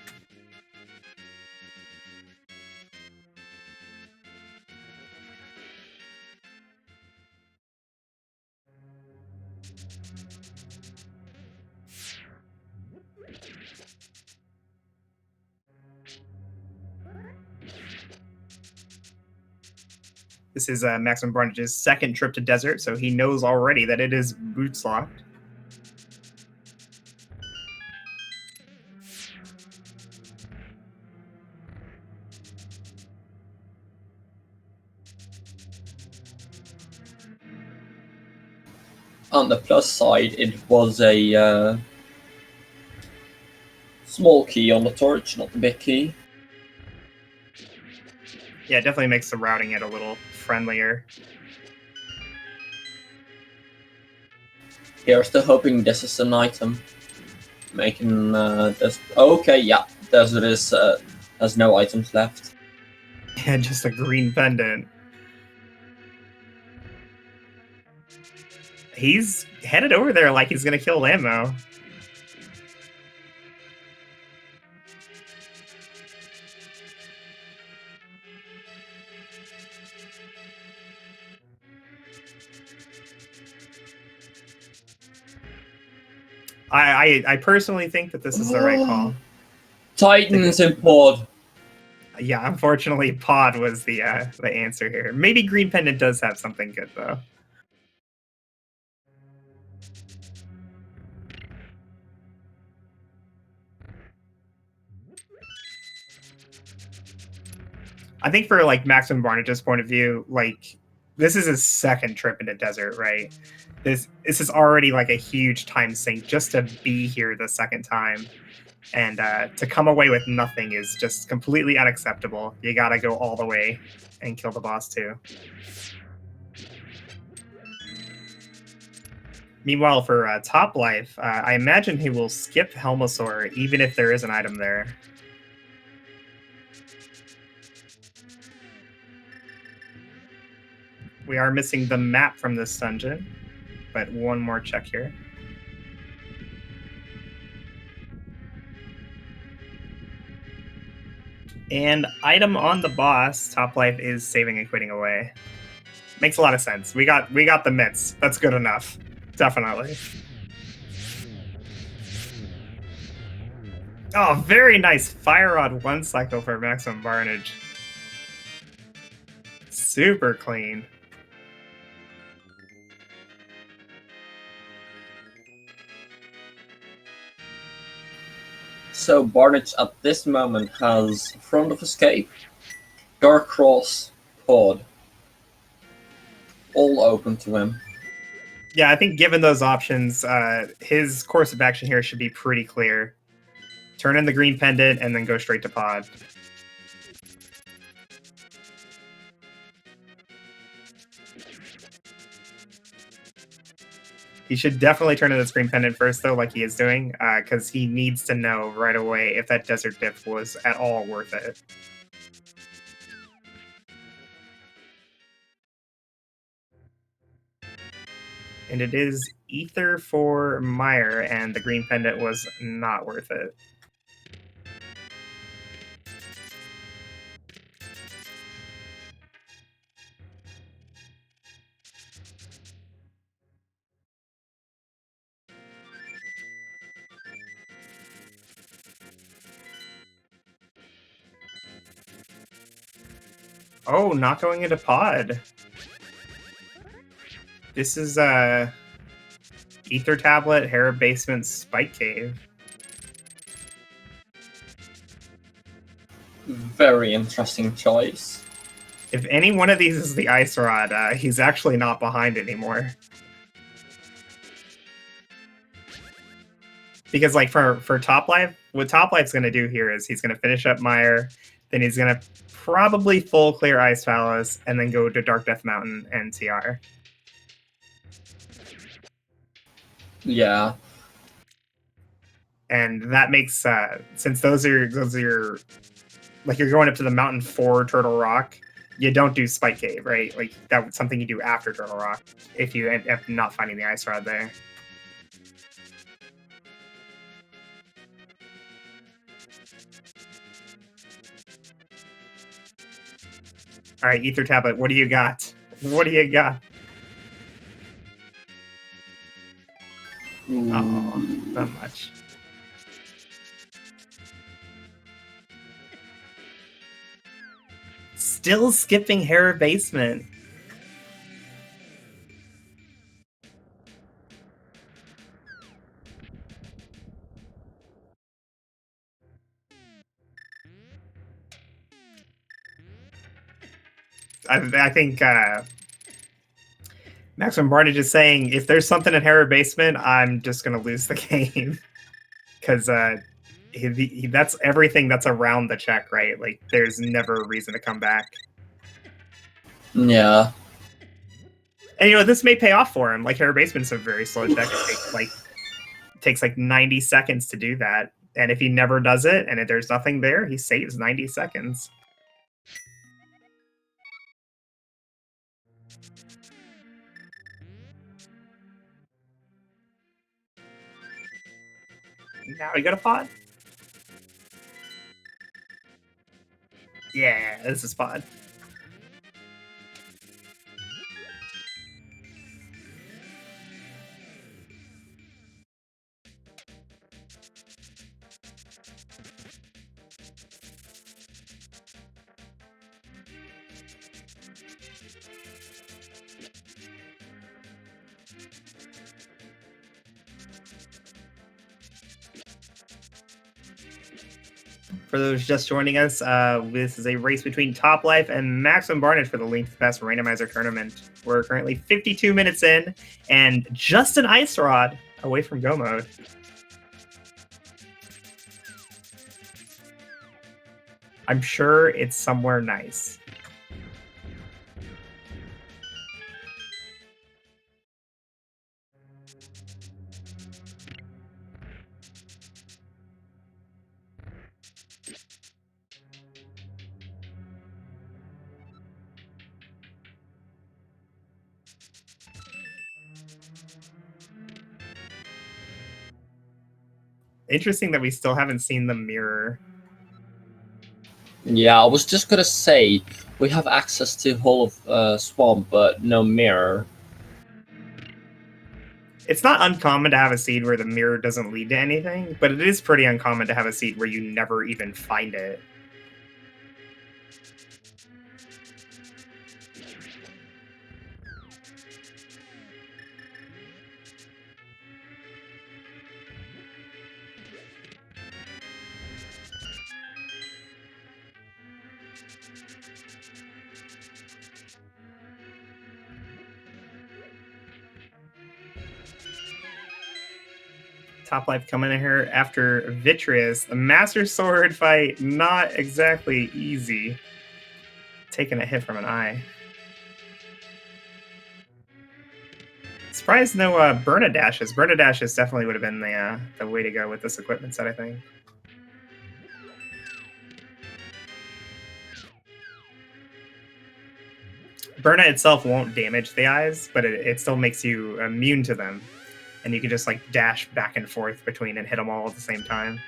This is Maximum Barnage's second trip to Desert, so he knows already that it is boots locked. On the plus side, it was a small key on the torch, not the big key. Yeah, it definitely makes the routing it a little friendlier. Here, still hoping this is an item. Making this. Okay, yeah, Desert is has no items left. Yeah, just a green pendant. He's headed over there like he's gonna kill Lambo. I personally think that this is the right call. Titans in pod. Yeah, unfortunately, Pod was the answer here. Maybe Green Pendant does have something good, though. I think for like Maximum Barnage's point of view, like this is his second trip into Desert, right? This is already like a huge time sink just to be here the second time. And to come away with nothing is just completely unacceptable. You gotta go all the way and kill the boss too. Meanwhile, for Topplife, I imagine he will skip Helmosaur even if there is an item there. We are missing the map from this dungeon, but one more check here. And item on the boss, Topplife is saving and quitting away. Makes a lot of sense. We got the mitts. That's good enough. Definitely. Oh, very nice Fire Rod 1 cycle for Maximum Barnage. Super clean. So Barnage at this moment has Front of Escape, Dark Cross, Pod, all open to him. Yeah, I think given those options, his course of action here should be pretty clear. Turn in the green pendant and then go straight to Pod. He should definitely turn to the Screen Pendant first, though, like he is doing, because he needs to know right away if that Desert Dip was at all worth it. And it is Ether for Meyer, and the Green Pendant was not worth it. Oh, not going into pod. This is Ether Tablet, Hera Basement, Spike Cave. Very interesting choice. If any one of these is the Ice Rod, he's actually not behind anymore. Because like for Toplife, what Toplife's going to do here is he's going to finish up Meyer, then he's going to probably full clear Ice Palace, and then go to Dark Death Mountain and TR. Yeah. And that makes since those are your like you're going up to the mountain for Turtle Rock, you don't do Spike Cave, right? Like that's something you do after Turtle Rock if you end up not finding the Ice Rod there. All right, Ether Tablet, what do you got? What do you got? Oh, not much. Still skipping Hera Basement. I think Maximum Barnage is saying, if there's something in Hera Basement, I'm just going to lose the game. Because that's everything that's around the check, right? Like, there's never a reason to come back. Yeah. And, you know, this may pay off for him. Like, Hera Basement's a very slow check. It takes like 90 seconds to do that. And if he never does it, and if there's nothing there, he saves 90 seconds. Now we got a pod. Yeah, this is pod. For those just joining us, this is a race between Toplife and Maximum Barnage for the Length Best Randomizer Tournament. We're currently 52 minutes in, and just an Ice Rod away from Go Mode. I'm sure it's somewhere nice. Interesting that we still haven't seen the mirror. Yeah, I was just gonna say, we have access to whole of Swamp, but no mirror. It's not uncommon to have a seed where the mirror doesn't lead to anything, but it is pretty uncommon to have a seed where you never even find it. Toplife coming in here after Vitreous. The Master Sword fight, not exactly easy. Taking a hit from an eye. It's Surprised no Burnadashes. Burnadashes definitely would have been the way to go with this equipment set, I think. Burna itself won't damage the eyes, but it still makes you immune to them. And you can just like dash back and forth between and hit them all at the same time.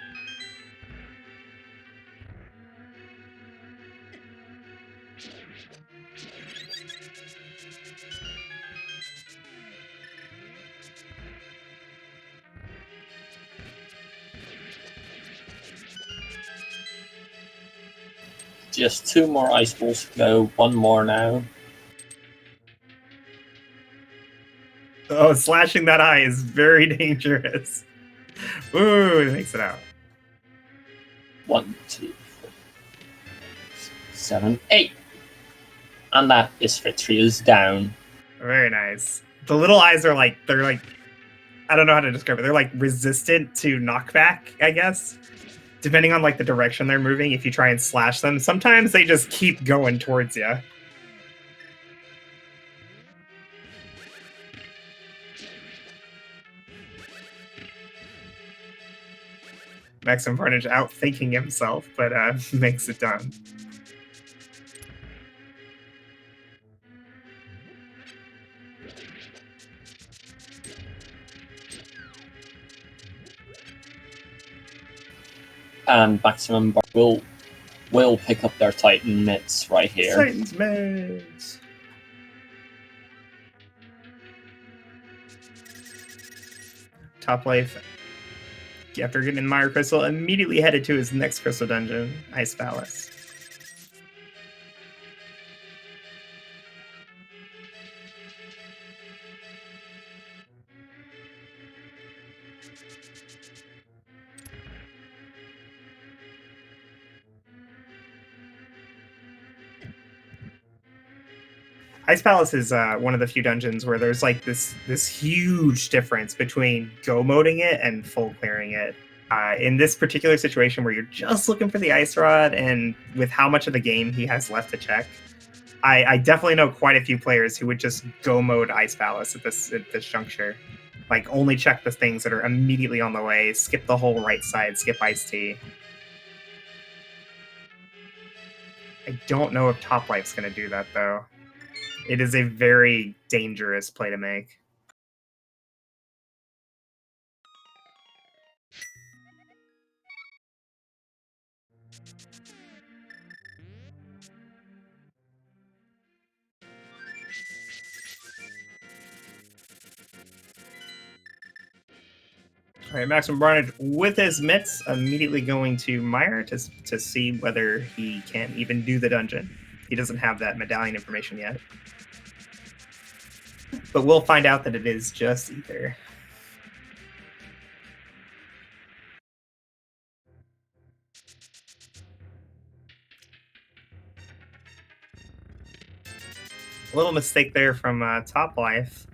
Just 2 more ice balls to go, 1 more now. Oh, slashing that eye is very dangerous. Ooh, it makes it out. 1, 2, 4, 7, 8. And that is Fitria's down. Very nice. The little eyes are like, they're like, I don't know how to describe it. They're like resistant to knockback, I guess. Depending on like the direction they're moving, if you try and slash them, sometimes they just keep going towards you. Maximum Carnage outthinking himself, but makes it done. And Maximum Bar will pick up their Titan mitts right here. Titan's mitts. Topplife, after getting in Mire Crystal, immediately headed to his next crystal dungeon, Ice Palace. Ice Palace is one of the few dungeons where there's like this huge difference between go moding it and full clearing it. In this particular situation where you're just looking for the ice rod, and with how much of the game he has left to check, I definitely know quite a few players who would just go mode Ice Palace at this juncture. Like only check the things that are immediately on the way, skip the whole right side, skip Ice Tea. I don't know if Toplife's going to do that though. It is a very dangerous play to make. All right, Maximum Barnage with his mitts immediately going to Mire to see whether he can even do the dungeon. He doesn't have that medallion information yet. But we'll find out that it is just Ether. A little mistake there from Topplife.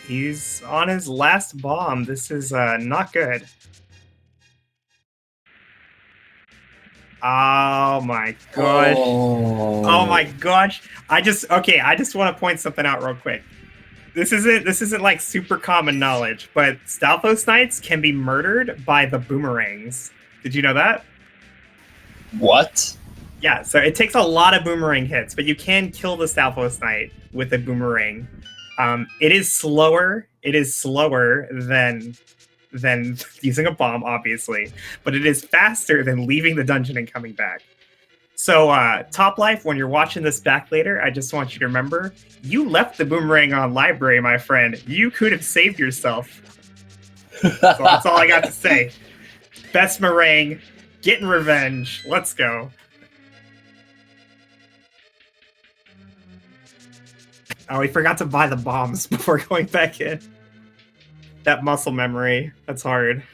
He's on his last bomb. This is not good. Oh my gosh. Oh my gosh. I just want to point something out real quick. This isn't like super common knowledge, but Stalfos Knights can be murdered by the boomerangs. Did you know that? What? Yeah, so it takes a lot of boomerang hits, but you can kill the Stalfos Knight with a boomerang. It is slower. It is slower than using a bomb, obviously, but it is faster than leaving the dungeon and coming back. So, Topplife, when you're watching this back later, I just want you to remember, you left the boomerang on library, my friend. You could have saved yourself. So that's all I got to say. Best meringue, getting revenge. Let's go. Oh, we forgot to buy the bombs before going back in. That muscle memory, that's hard.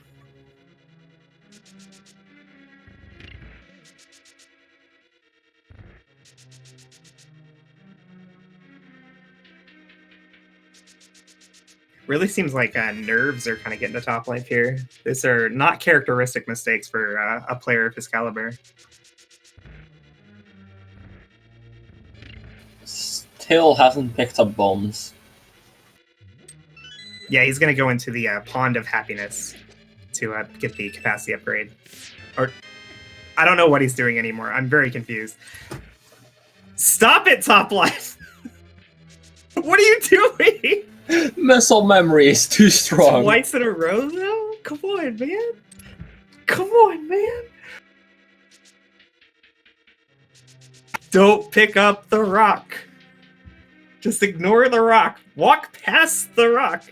Really seems like nerves are kind of getting to Topplife here. These are not characteristic mistakes for a player of his caliber. Still hasn't picked up bombs. Yeah, he's going to go into the Pond of Happiness to get the capacity upgrade. Or, I don't know what he's doing anymore. I'm very confused. Stop it, Topplife! What are you doing? Muscle memory is too strong. Twice in a row, though? Come on, man. Come on, man. Don't pick up the rock. Just ignore the rock. Walk past the rock.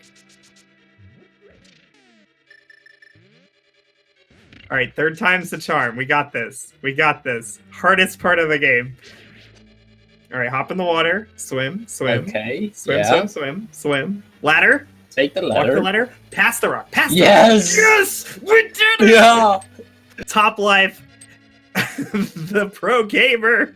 All right, third time's the charm. We got this. We got this. Hardest part of the game. All right, hop in the water. Swim, swim. Okay. Swim, yeah. swim, swim, swim. Ladder. Take the ladder. Walk the ladder. Pass the rock. Pass the Yes! rock. Yes! We did it! Yeah! Topplife. The pro gamer.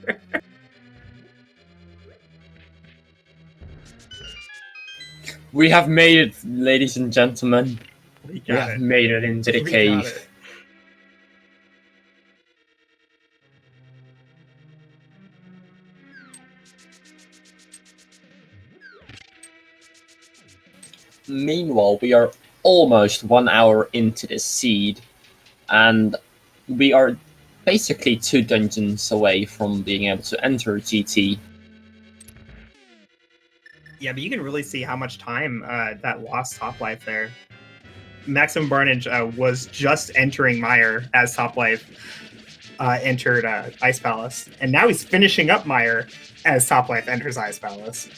We have made it, ladies and gentlemen. We We have made it into the We got cave. it. Meanwhile, we are almost 1 hour into the seed, and we are basically 2 dungeons away from being able to enter GT. Yeah, but you can really see how much time that lost Topplife there. Maximum Barnage was just entering Mire as Topplife entered Ice Palace, and now he's finishing up Mire as Topplife enters Ice Palace.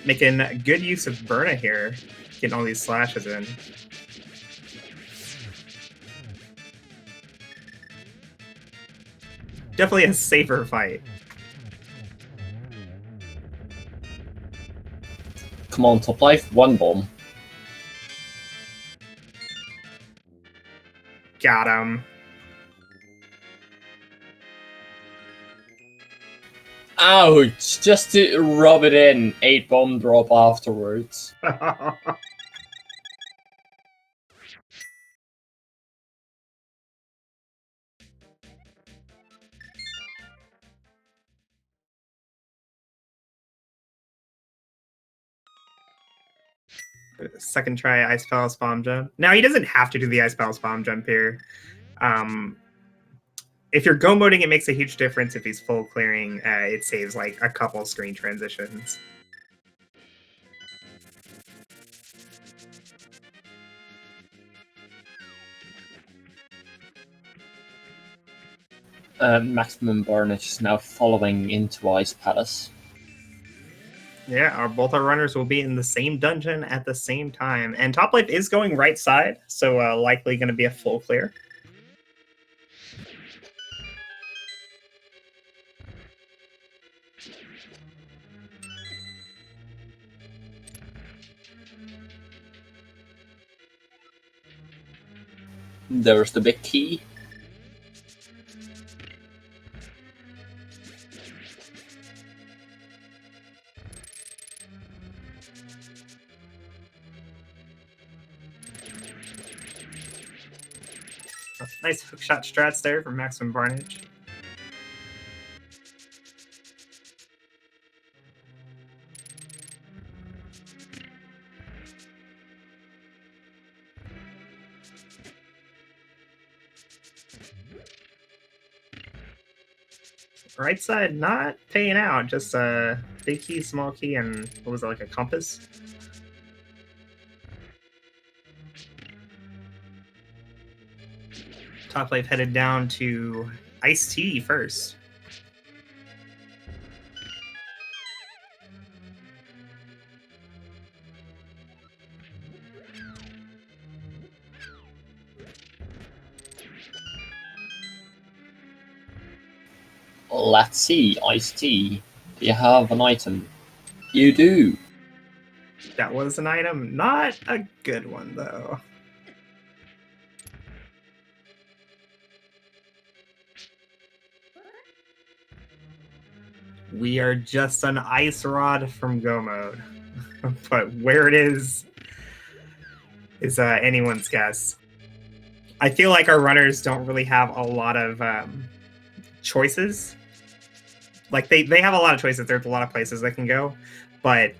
Making good use of Burna here, getting all these slashes in. Definitely a safer fight. Come on, Topplife, 1 bomb. Got him. Ouch! Just to rub it in, 8 bomb drop afterwards. Second try Ice Palace bomb jump. Now he doesn't have to do the Ice Palace bomb jump here. If you're go moding, it makes a huge difference. If he's full clearing, it saves like a couple screen transitions. Maximum Barnage is now following into Ice Palace. Yeah, both our runners will be in the same dungeon at the same time. And Topplife is going right side, so likely going to be a full clear. There's the big key. Nice hookshot strats there from Maximum Barnage. Right side not paying out, just a big key, small key, and what was it, like a compass? Topplife headed down to Ice Tea first. Let's see, Ice Tea. Do you have an item? You do. That was an item, not a good one though. We are just an ice rod from go mode, but where it is anyone's guess. I feel like our runners don't really have a lot of choices. Like they have a lot of choices. There's a lot of places they can go, but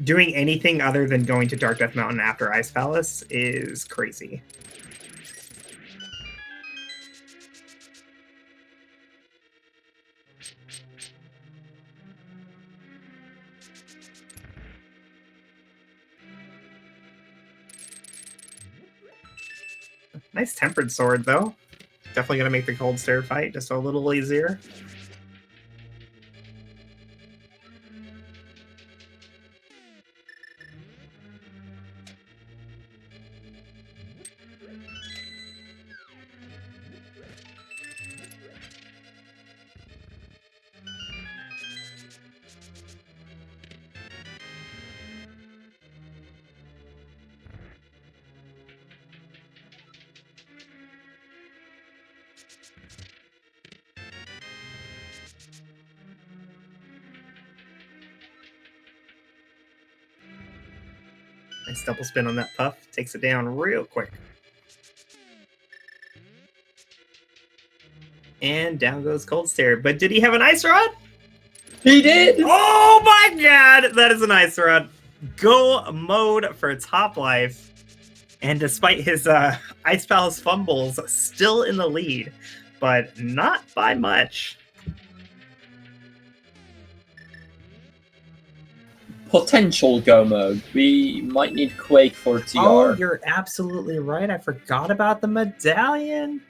doing anything other than going to Dark Death Mountain after Ice Palace is crazy. Nice tempered sword, though. Definitely going to make the cold stare fight just a little easier. Nice double spin on that puff. Takes it down real quick. And down goes Cold Stare. But did he have an Ice Rod? He did! Oh my god! That is an Ice Rod. Go mode for Top Life. And despite his Ice Palace fumbles, still in the lead. But not by much. Potential go mode. We might need Quake for TR. Oh, you're absolutely right. I forgot about the medallion.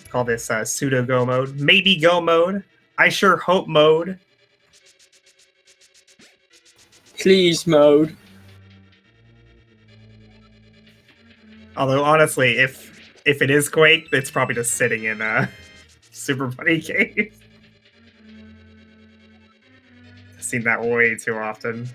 Call this pseudo go mode. Maybe go mode. I sure hope mode. Please mode. Although honestly, if it is Quake, it's probably just sitting in a Super Bunny cave. I've seen that way too often.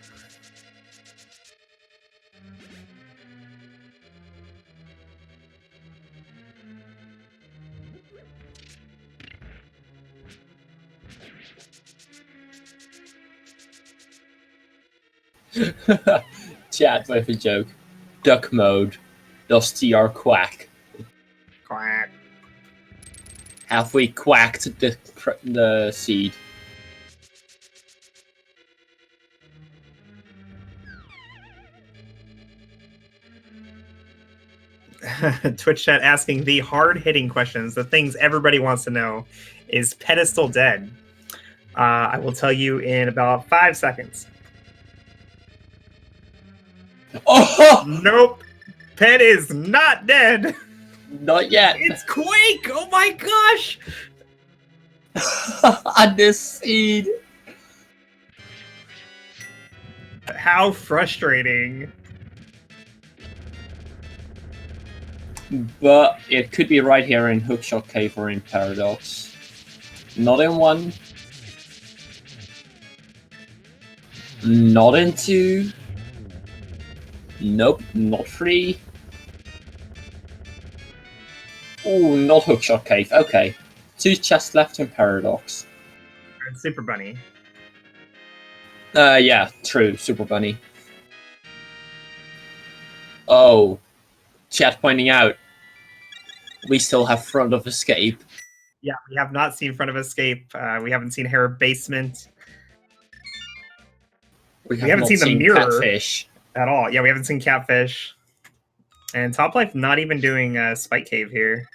Chat with a joke. Duck mode. Does TR quack? Quack. Have we quacked the seed? Twitch chat asking the hard-hitting questions, the things everybody wants to know. Is Pedestal dead? I will tell you in about 5 seconds. Oh! Nope. Ped is not dead. Not yet. It's Quake! Oh my gosh! On this seed. How frustrating. But it could be right here in Hookshot Cave or in Paradox. Not in 1. Not in 2. Nope, not 3. Oh, not Hookshot Cave. Okay. 2 chests left in Paradox. And Super Bunny. Yeah, true. Super Bunny. Oh. Chat pointing out. We still have Front of Escape. Yeah, we have not seen Front of Escape. We haven't seen Hair Basement. We haven't not seen the mirror. Catfish. At all. Yeah, we haven't seen Catfish. And Top Life not even doing Spike Cave here.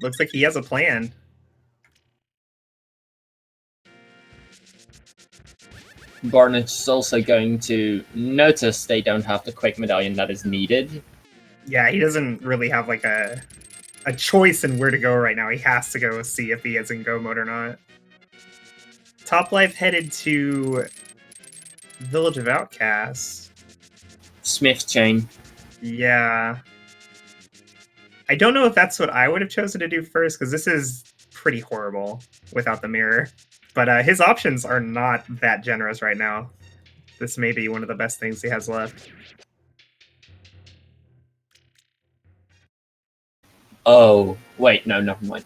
Looks like he has a plan. Barnett's also going to notice they don't have the Quake Medallion that is needed. Yeah, he doesn't really have like a choice in where to go right now. He has to go see if he is in go mode or not. Top Life headed to Village of Outcasts. Smith Chain. Yeah. I don't know if that's what I would have chosen to do first, because this is pretty horrible without the mirror. But his options are not that generous right now. This may be one of the best things he has left. Oh, wait, no, never mind.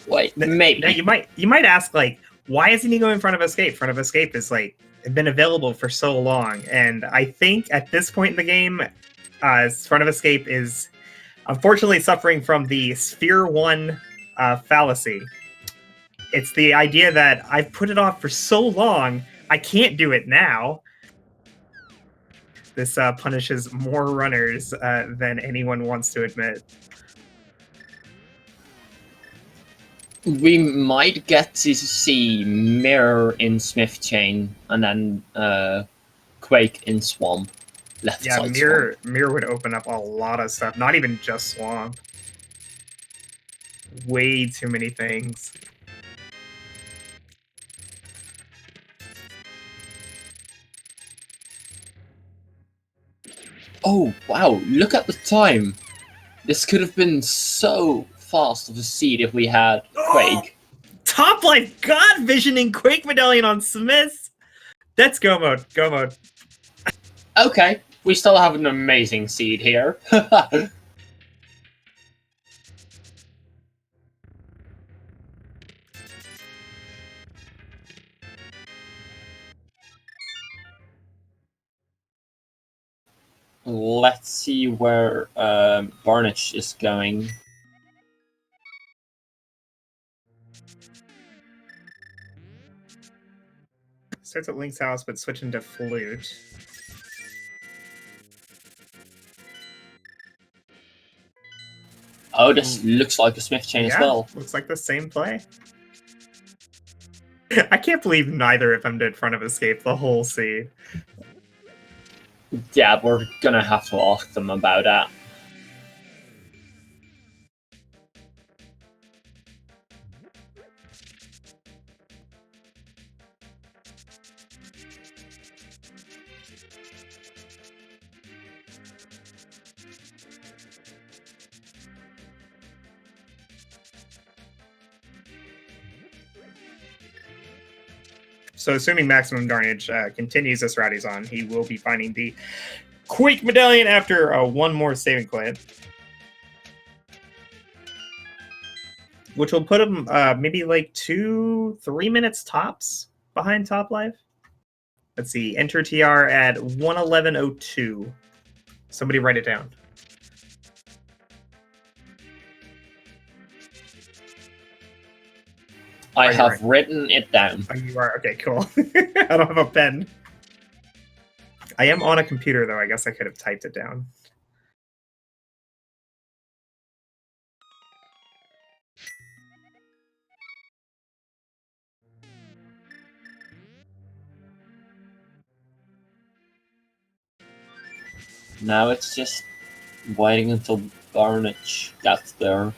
Wait, maybe. Now you might ask, like, why isn't he going in Front of Escape? Front of Escape is like been available for so long, and I think at this point in the game, Front of Escape is unfortunately suffering from the Sphere 1 fallacy. It's the idea that I've put it off for so long, I can't do it now. This punishes more runners than anyone wants to admit. We might get to see Mirror in Smith Chain, and then Quake in Swamp. Left Yeah, side Mirror would open up a lot of stuff. Not even just Swamp. Way too many things. Oh, wow, look at the time. This could have been so fast of a seed if we had Quake. Topplife God Visioning Quake Medallion on Smiths! That's go mode. Go mode. Okay, we still have an amazing seed here. Let's see where Barnage is going. Starts at Link's house, but switching to Flute. Oh, this looks like a Smith Chain as well. Looks like the same play. I can't believe neither of them did Front of Escape the whole seed. Yeah, we're gonna have to ask them about that. So assuming Maximum Darnage continues this route he's on, he will be finding the Quake Medallion after one more saving quit. Which will put him maybe like 2-3 minutes tops behind Topplife. Let's see, enter TR at 1:11:02. Somebody write it down. I have written it down. Oh, you are? Okay, cool. I don't have a pen. I am on a computer, though. I guess I could have typed it down. Now it's just waiting until Barnage gets there.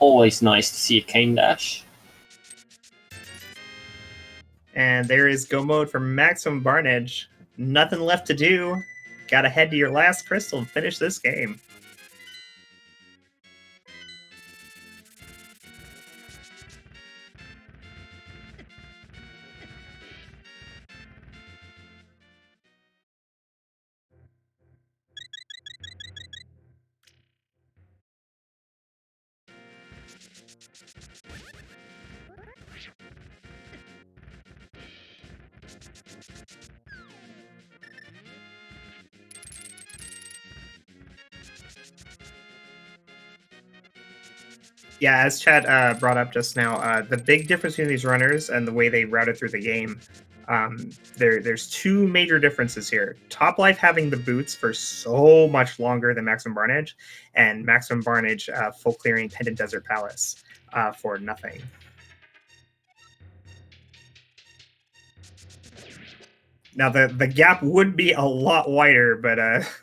Always nice to see a cane dash. And there is go mode for Maximum Barnage. Nothing left to do. Gotta head to your last crystal and finish this game. Yeah, as Chad brought up just now, the big difference between these runners and the way they routed through the game, there's two major differences here. Topplife having the boots for so much longer than Maximum Barnage, and Maximum Barnage full clearing Pendant Desert Palace for nothing. Now, the gap would be a lot wider, but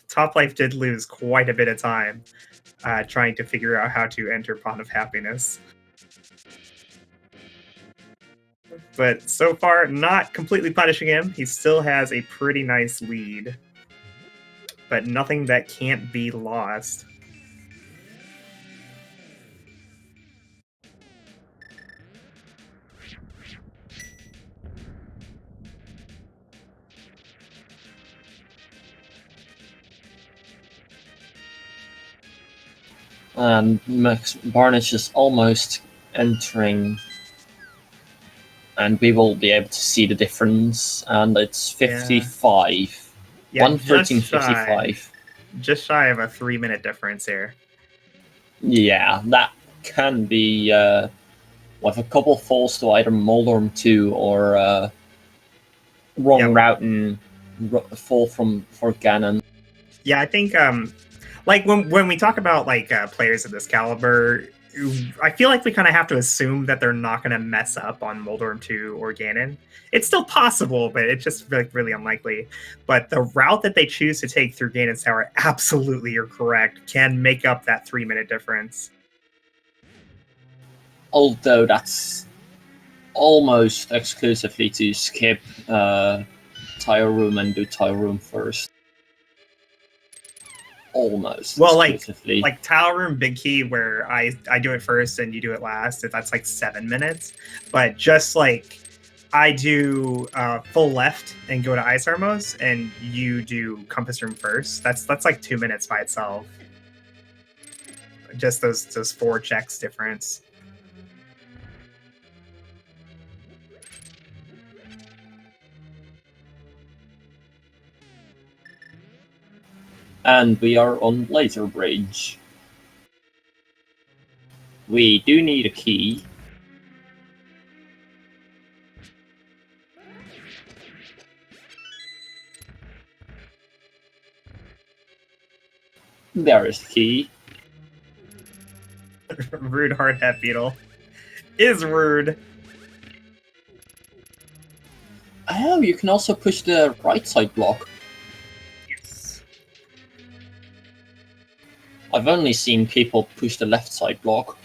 Topplife did lose quite a bit of time trying to figure out how to enter Pond of Happiness. But so far, not completely punishing him. He still has a pretty nice lead, but nothing that can't be lost. And Max Barnish is almost entering, and we will be able to see the difference. And it's 55. Yeah, 1:13:55. just shy of a 3-minute difference here. Yeah, that can be with a couple falls to either Moldorm 2 or wrong route and fall for Ganon. Yeah, I think like when we talk about like players of this caliber, I feel like we kind of have to assume that they're not going to mess up on Moldorm 2 or Ganon. It's still possible, but it's just really unlikely. But the route that they choose to take through Ganon's Tower, absolutely, you're correct, can make up that 3-minute difference. Although that's almost exclusively to skip Tile Room and do Tile Room first. Almost. Well, exclusively. like Tile Room Big Key, where I do it first and you do it last. That's like 7 minutes. But just like I do full left and go to Ice Armos, and you do Compass Room first. That's like 2 minutes by itself. Just those 4 checks difference. And we are on Laser Bridge. We do need a key. There is the key. Rude hard hat beetle. Is rude. Oh, you can also push the right side block. Yes. I've only seen people push the left side block.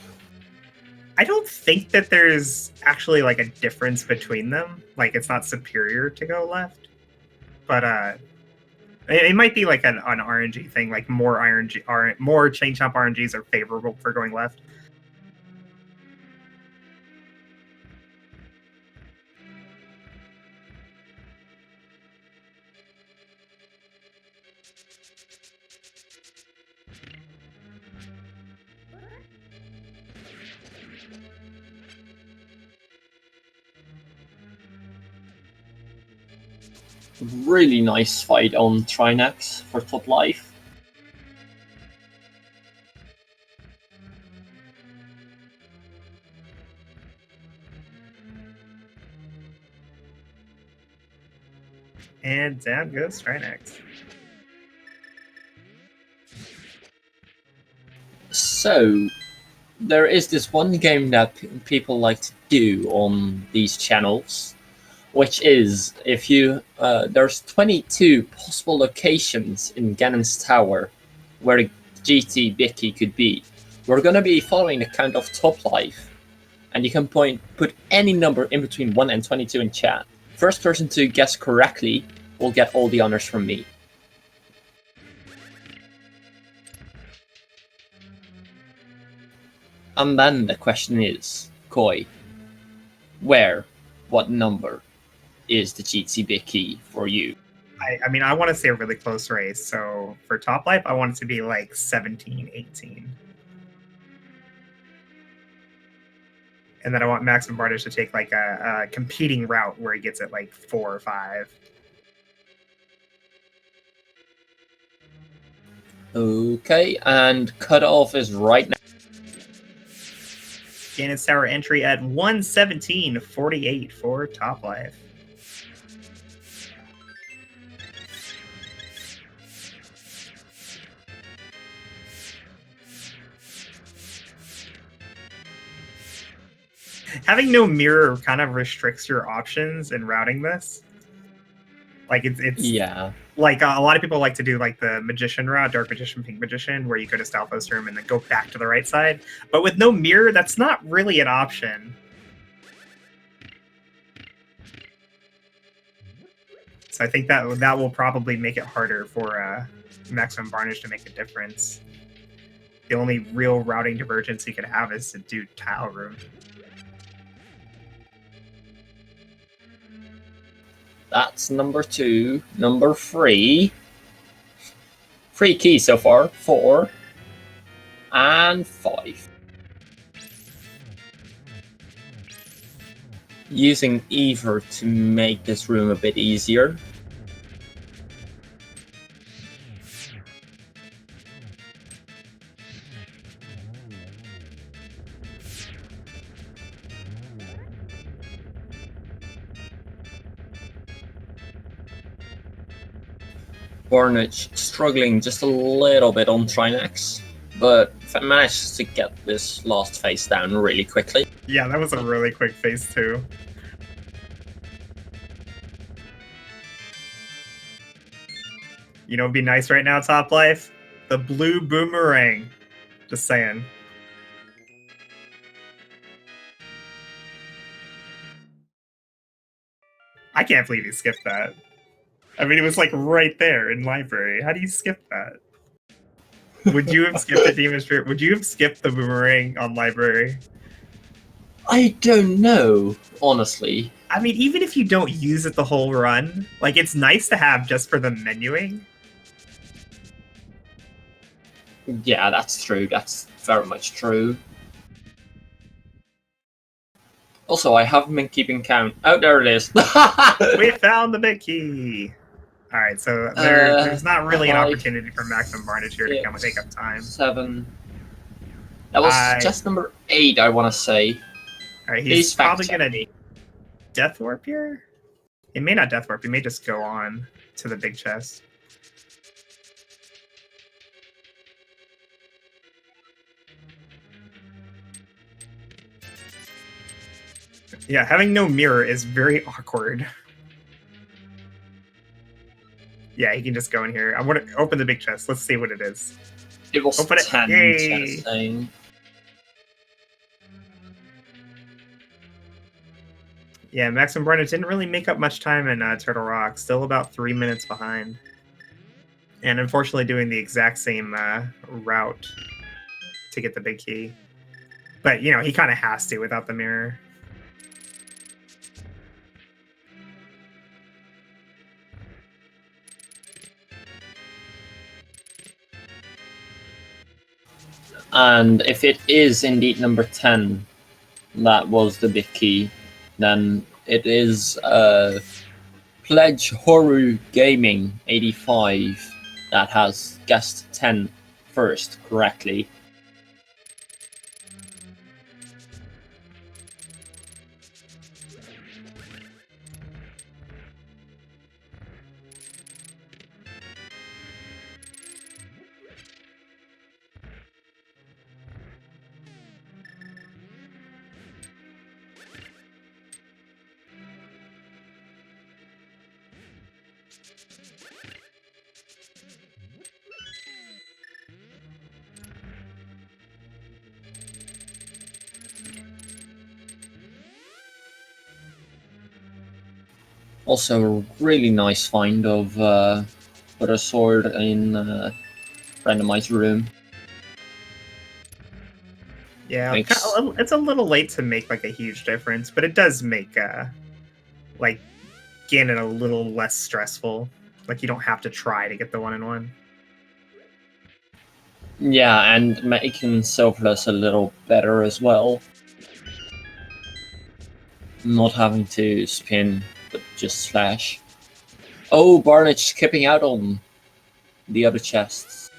I don't think that there's actually like a difference between them. Like it's not superior to go left. But it might be like an RNG thing, like more chain chomp RNGs are favorable for going left. Really nice fight on Trinax for top life. And down goes Trinax. So, there is this one game that people like to do on these channels, which is if you there's 22 possible locations in Ganon's Tower where the GT Bicky could be. We're gonna be following the count of top life, and you can put any number in between 1 and 22 in chat. First person to guess correctly will get all the honors from me. And then the question is, Koi, what number is the GT Bicky for you? I mean, I want to say a really close race. So for top life, I want it to be like 17, 18. And then I want Maximum Bardish to take like a competing route where he gets it like 4 or 5. Okay, and cutoff is right now. Ganon's Tower entry at 1:17:48 for top life. Having no mirror kind of restricts your options in routing this. Like it's yeah. Like a lot of people like to do like the Magician route, Dark Magician, Pink Magician, where you go to Stalfos Room and then go back to the right side. But with no mirror, that's not really an option. So I think that will probably make it harder for Maximum Varnish to make a difference. The only real routing divergence he could have is to do Tile Room. That's number 2. Number 3. 3 keys so far. 4. And 5. Using Ether to make this room a bit easier. Barnage struggling just a little bit on Trinex, but managed to get this last phase down really quickly. Yeah, that was a really quick phase 2. You know, it'd be nice right now, Top Life? The blue boomerang. Just saying. I can't believe you skipped that. I mean, it was like right there in library. How do you skip that? Would you have skipped the Demon Spirit? Would you have skipped the boomerang on library? I don't know, honestly. I mean, even if you don't use it the whole run, like, it's nice to have just for the menuing. Yeah, that's true. That's very much true. Also, I haven't been keeping count. Oh, there it is. We found the big key. All right, so there's not really an opportunity for maximum Barnage here to come and take up time. 7. That was just number 8, I want to say. All right, he's probably going to Death Warp here? It may not Death Warp. He may just go on to the big chest. Yeah, having no mirror is very awkward. Yeah, he can just go in here. I want to open the big chest. Let's see what it is. It was open 10 Yay! Yeah, Maximum Barnage didn't really make up much time in Turtle Rock. Still about 3 minutes behind. And unfortunately doing the exact same route to get the big key. But, you know, he kind of has to without the mirror. And if it is indeed number 10, that was the big key, then it is Pledge Horror Gaming 85 that has guessed 10 first correctly. Also, a really nice find of put a sword in Randomizer room. Yeah, it's a little late to make like a huge difference, but it does make like Ganon a little less stressful. Like you don't have to try to get the 1-in-1. Yeah, and making Selfless a little better as well. Not having to spin, but just slash. Oh, Barnage skipping out on the other chests.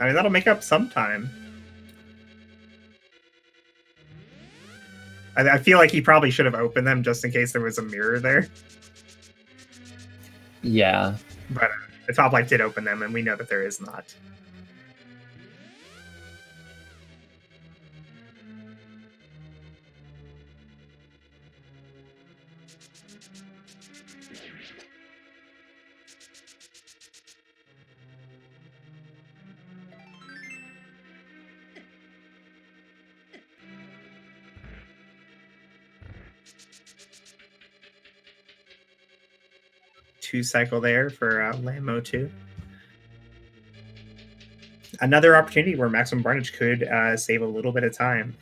I mean, that'll make up some time. I feel like he probably should have opened them just in case there was a mirror there. Yeah. But the Top Life did open them, and we know that there is not. Two cycle there for Lamo 2. Another opportunity where Maximum Barnage could save a little bit of time.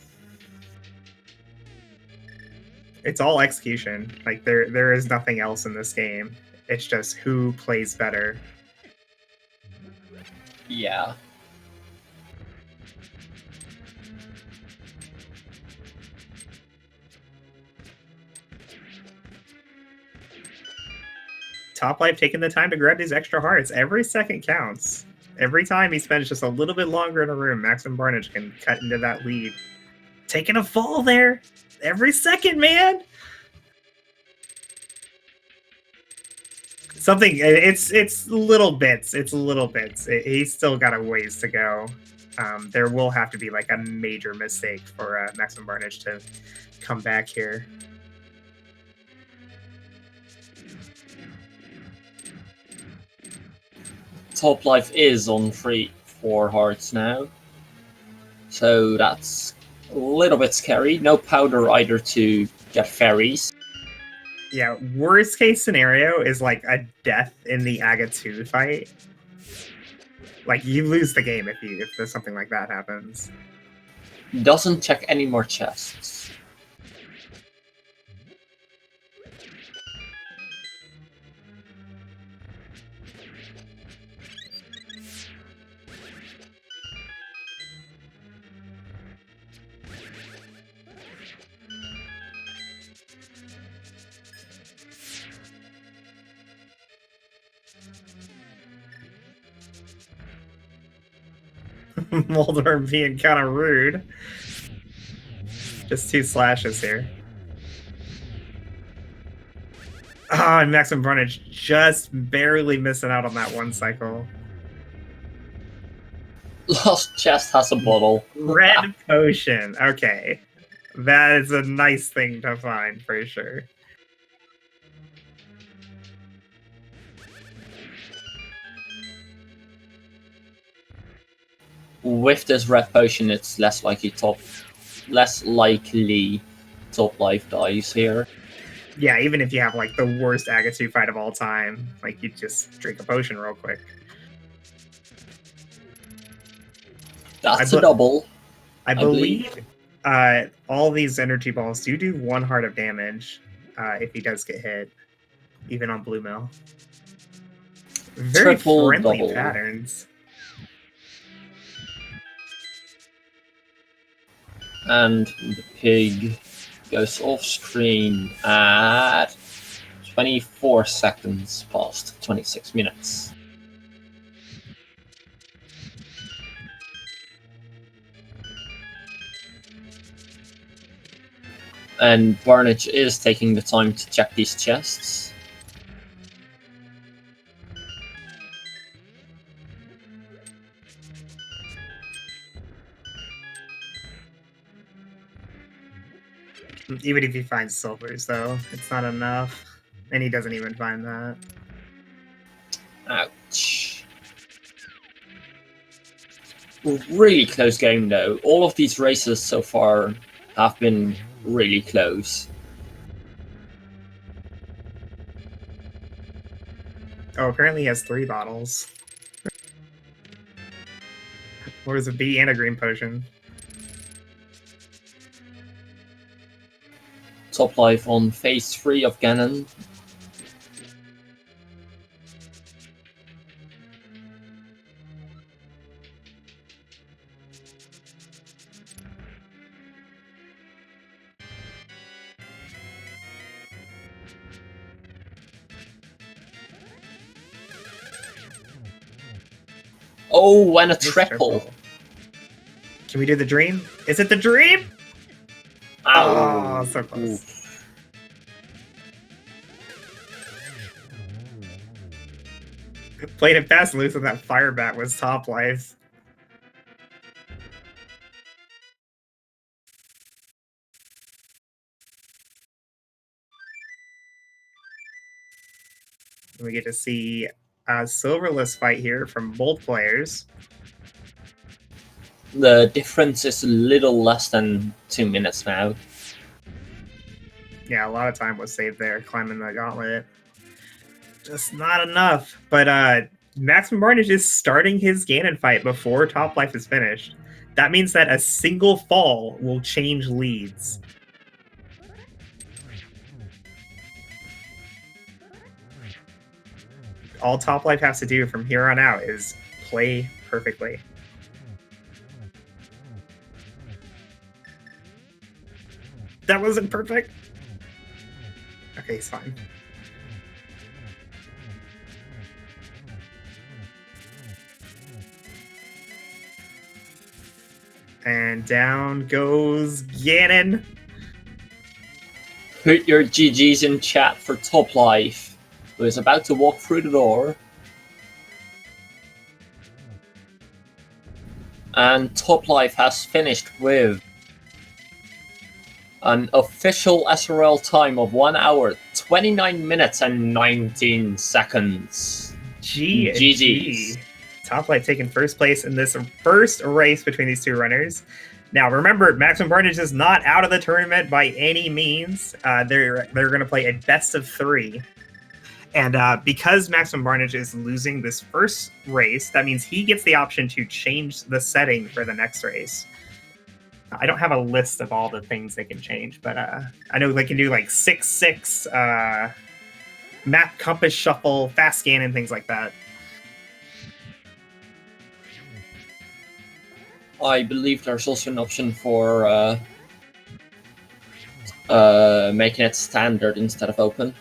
It's all execution. Like there is nothing else in this game. It's just who plays better. Yeah. Toplife taking the time to grab these extra hearts. Every second counts. Every time he spends just a little bit longer in a room, Max and Barnage can cut into that lead. Taking a fall there. Every second, man. Something, it's little bits. It's little bits. He's still got a ways to go. There will have to be like a major mistake for Max and Barnage to come back here. Toplife is on 4 hearts now. So that's a little bit scary. No powder either to get fairies. Yeah, worst case scenario is like a death in the Aga 2 fight. Like you lose the game if there's something like that happens. Doesn't check any more chests. Mulder being kind of rude. Just 2 slashes here. Oh, and Max and Barnage just barely missing out on that 1 cycle. Last chest has a bottle. Red potion. Okay. That is a nice thing to find for sure. With this red potion, it's less likely Toplife dies here. Yeah, even if you have like the worst Agatsu fight of all time, like you just drink a potion real quick. That's a double. I believe all these energy balls do 1 heart of damage if he does get hit, even on Blue Mill. Very Triple friendly double. patterns. And the pig goes off screen at 24 seconds past 26 minutes. And Barnage is taking the time to check these chests. Even if he finds silvers, though, it's not enough. And he doesn't even find that. Ouch. Really close game, though. All of these races so far have been really close. Oh, apparently he has 3 bottles. Or is a B and a green potion? Toplife on phase 3 of Ganon. Oh, and a triple. Can we do the dream? Is it the dream? Ow. Oh, so close. Played it fast and loose, and that fire bat was Toplife. We get to see a silverless fight here from both players. The difference is a little less than 2 minutes now. Yeah, a lot of time was saved there, climbing the gauntlet. Just not enough. But Max and Barnage is starting his Ganon fight before Toplife is finished. That means that a single fall will change leads. All Top Life has to do from here on out is play perfectly. That wasn't perfect. Okay, it's fine. And down goes Ganon. Put your GGs in chat for Top Life, who is about to walk through the door. And Top Life has finished with an official SRL time of 1 hour, 29 minutes, and 19 seconds. GG's. Top Life taking first place in this first race between these two runners. Now, remember, Maximum Barnage is not out of the tournament by any means. They're going to play a best of 3. And because Maximum Barnage is losing this first race, that means he gets the option to change the setting for the next race. I don't have a list of all the things they can change, but I know they can do like 6-6, map compass shuffle, fast scan, and things like that. I believe there's also an option for making it standard instead of open.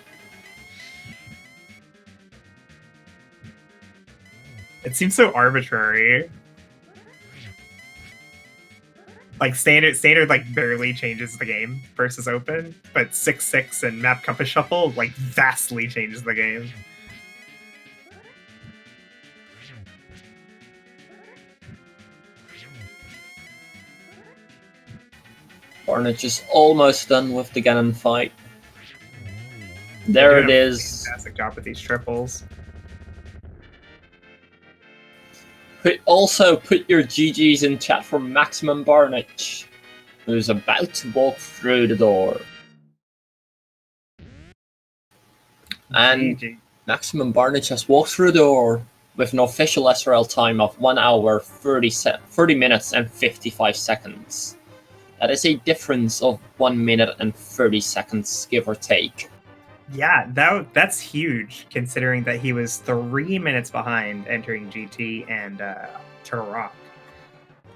It seems so arbitrary. Like standard like barely changes the game versus open, but 6-6 and map compass shuffle like vastly changes the game. Barnage is almost done with the Ganon fight. There it is. Fantastic job with these triples. Also put your GGs in chat for Maximum Barnage, who's about to walk through the door. And GG. Maximum Barnage has walked through the door with an official SRL time of 1 hour, 30 minutes, and 55 seconds. That is a difference of 1 minute and 30 seconds, give or take. Yeah, that's huge, considering that he was 3 minutes behind entering GT and Turtle Rock.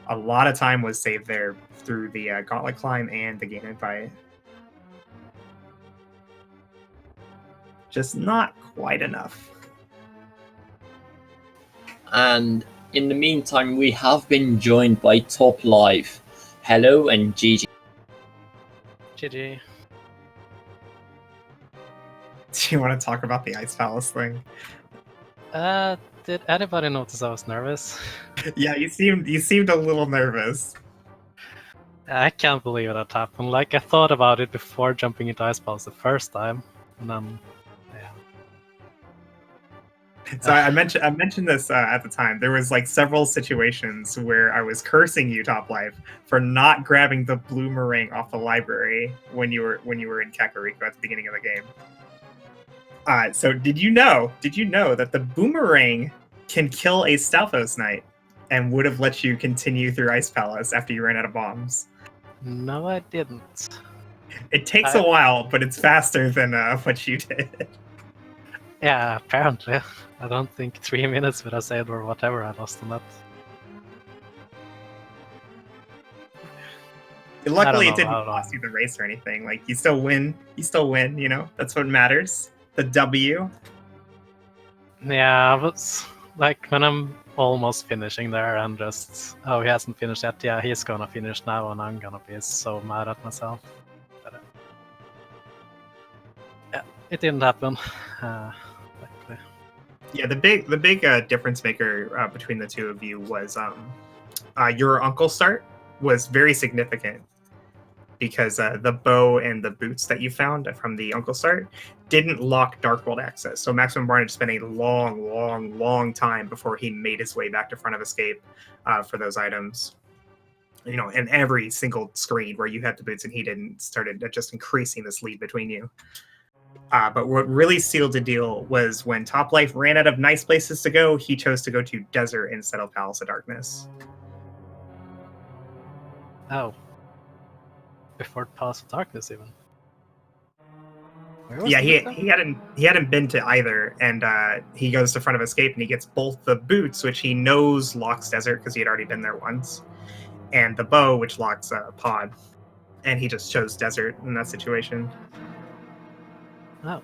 A lot of time was saved there through the Gauntlet Climb and the Ganon fight. Just not quite enough. And in the meantime, we have been joined by Top Life. Hello and GG. GG. Do you want to talk about the Ice Palace thing? Did anybody notice I was nervous? Yeah, you seemed a little nervous. I can't believe that happened. Like, I thought about it before jumping into Ice Palace the first time, and then, So I mentioned this at the time. There was like several situations where I was cursing you, Top Life, for not grabbing the bloomerang off the library when you were in Kakariko at the beginning of the game. So did you know that the boomerang can kill a Stalfos Knight and would have let you continue through Ice Palace after you ran out of bombs? No, I didn't. It takes a while, but it's faster than what you did. Yeah, apparently. I don't think 3 minutes would have saved or whatever I lost on that. Luckily, it didn't cost you the race or anything. Like, you still win. You know? That's what matters. The W. Yeah, but like when I'm almost finishing there and just, oh, he hasn't finished yet. Yeah, he's gonna finish now, and I'm gonna be so mad at myself. But, yeah, it didn't happen. Luckily. Yeah, the big difference maker between the two of you was your uncle start was very significant, because the bow and the boots that you found from the uncle start didn't lock Dark World access. So Maximum Barnage spent a long time before he made his way back to Front of Escape for those items. You know, and every single screen where you had the boots and he didn't started just increasing this lead between you. But what really sealed the deal was when Top Life ran out of nice places to go, he chose to go to Desert instead of Palace of Darkness. Oh. Before Palace of Darkness, even. Where was Yeah, the boot he hadn't been to either, and he goes to front of escape and he gets both the boots, which he knows locks desert because he had already been there once, and the bow, which locks pod, and he just chose desert in that situation. Oh.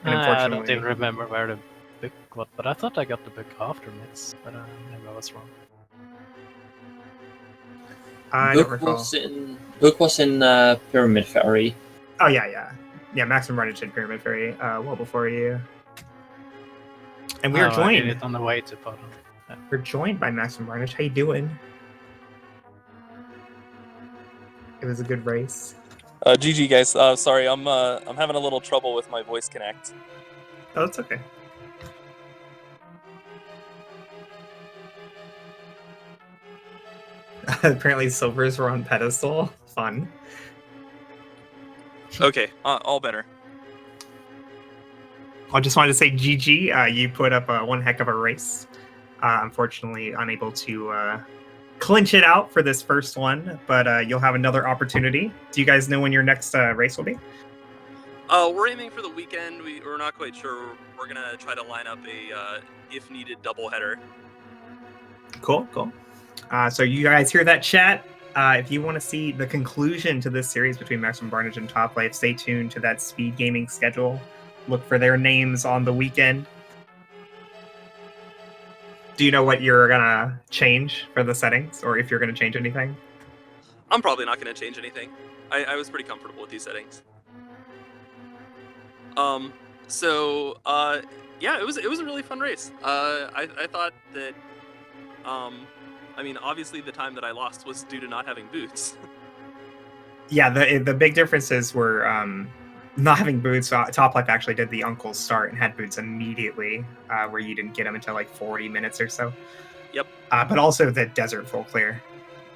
And I don't even unfortunately, remember where the book was, but I thought I got the book after Myths, but maybe I was wrong. I don't Book recall. was in Pyramid Fairy. Oh yeah. Maximum Run did Pyramid Fairy well before you, and we are I did joined. it on the way to Pendant. We're joined by Maximum Varnish. How you doing? It was a good race. GG guys. Sorry, I'm having a little trouble with my voice connect. Oh, it's okay. Apparently, silvers were on pedestal. Fun. Okay, all better. I just wanted to say, GG, you put up one heck of a race. Unfortunately, unable to clinch it out for this first one, but you'll have another opportunity. Do you guys know when your next race will be? We're aiming for the weekend. We're not quite sure. We're gonna try to line up a, if needed, doubleheader. Cool. So you guys hear that, chat? If you want to see the conclusion to this series between Maximum Barnage and Top Life, stay tuned to that Speed Gaming schedule. Look for their names on the weekend. Do you know what you're gonna change for the settings, or if you're gonna change anything? I'm probably not gonna change anything. I was pretty comfortable with these settings. Yeah, it was a really fun race. I thought that, I mean, obviously the time that I lost was due to not having boots. Yeah, the big differences were not having boots. Top Life actually did the Uncle start and had boots immediately, where you didn't get them until like 40 minutes or so. Yep. But also the desert full clear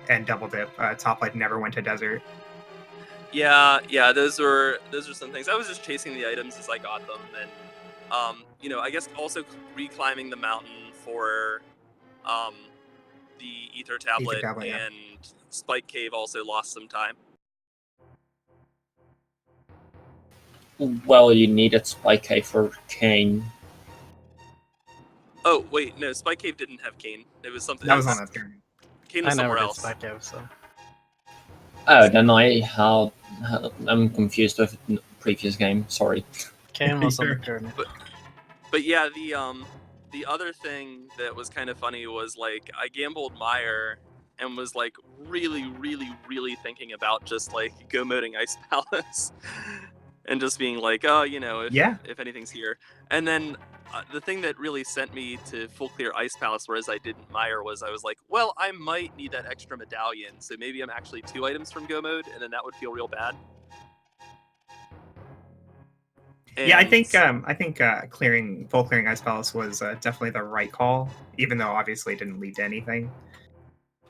and double dip. Top Life never went to desert. Yeah, those were some things. I was just chasing the items as I got them, and I guess also reclimbing the mountain for the Ether Tablet, yeah. and Spike Cave also lost some time. Well, you needed Spike Cave for Kane. Oh wait, no, Spike Cave didn't have Kane. It was something That was on that turn. Kane was I somewhere never did else. Spike Cave, so. Oh, then I'm confused with the previous game. Sorry. Kane was on the journey. But yeah, the other thing that was kind of funny was like I gambled Meyer and was like really thinking about just like go moding Ice Palace and just being like, oh, if anything's here. And then the thing that really sent me to full clear Ice Palace, whereas I didn't Meyer, was I was like, well, I might need that extra medallion, so maybe I'm actually 2 items from go mode, and then that would feel real bad. And yeah, I think full clearing Ice Palace was definitely the right call, even though obviously it didn't lead to anything.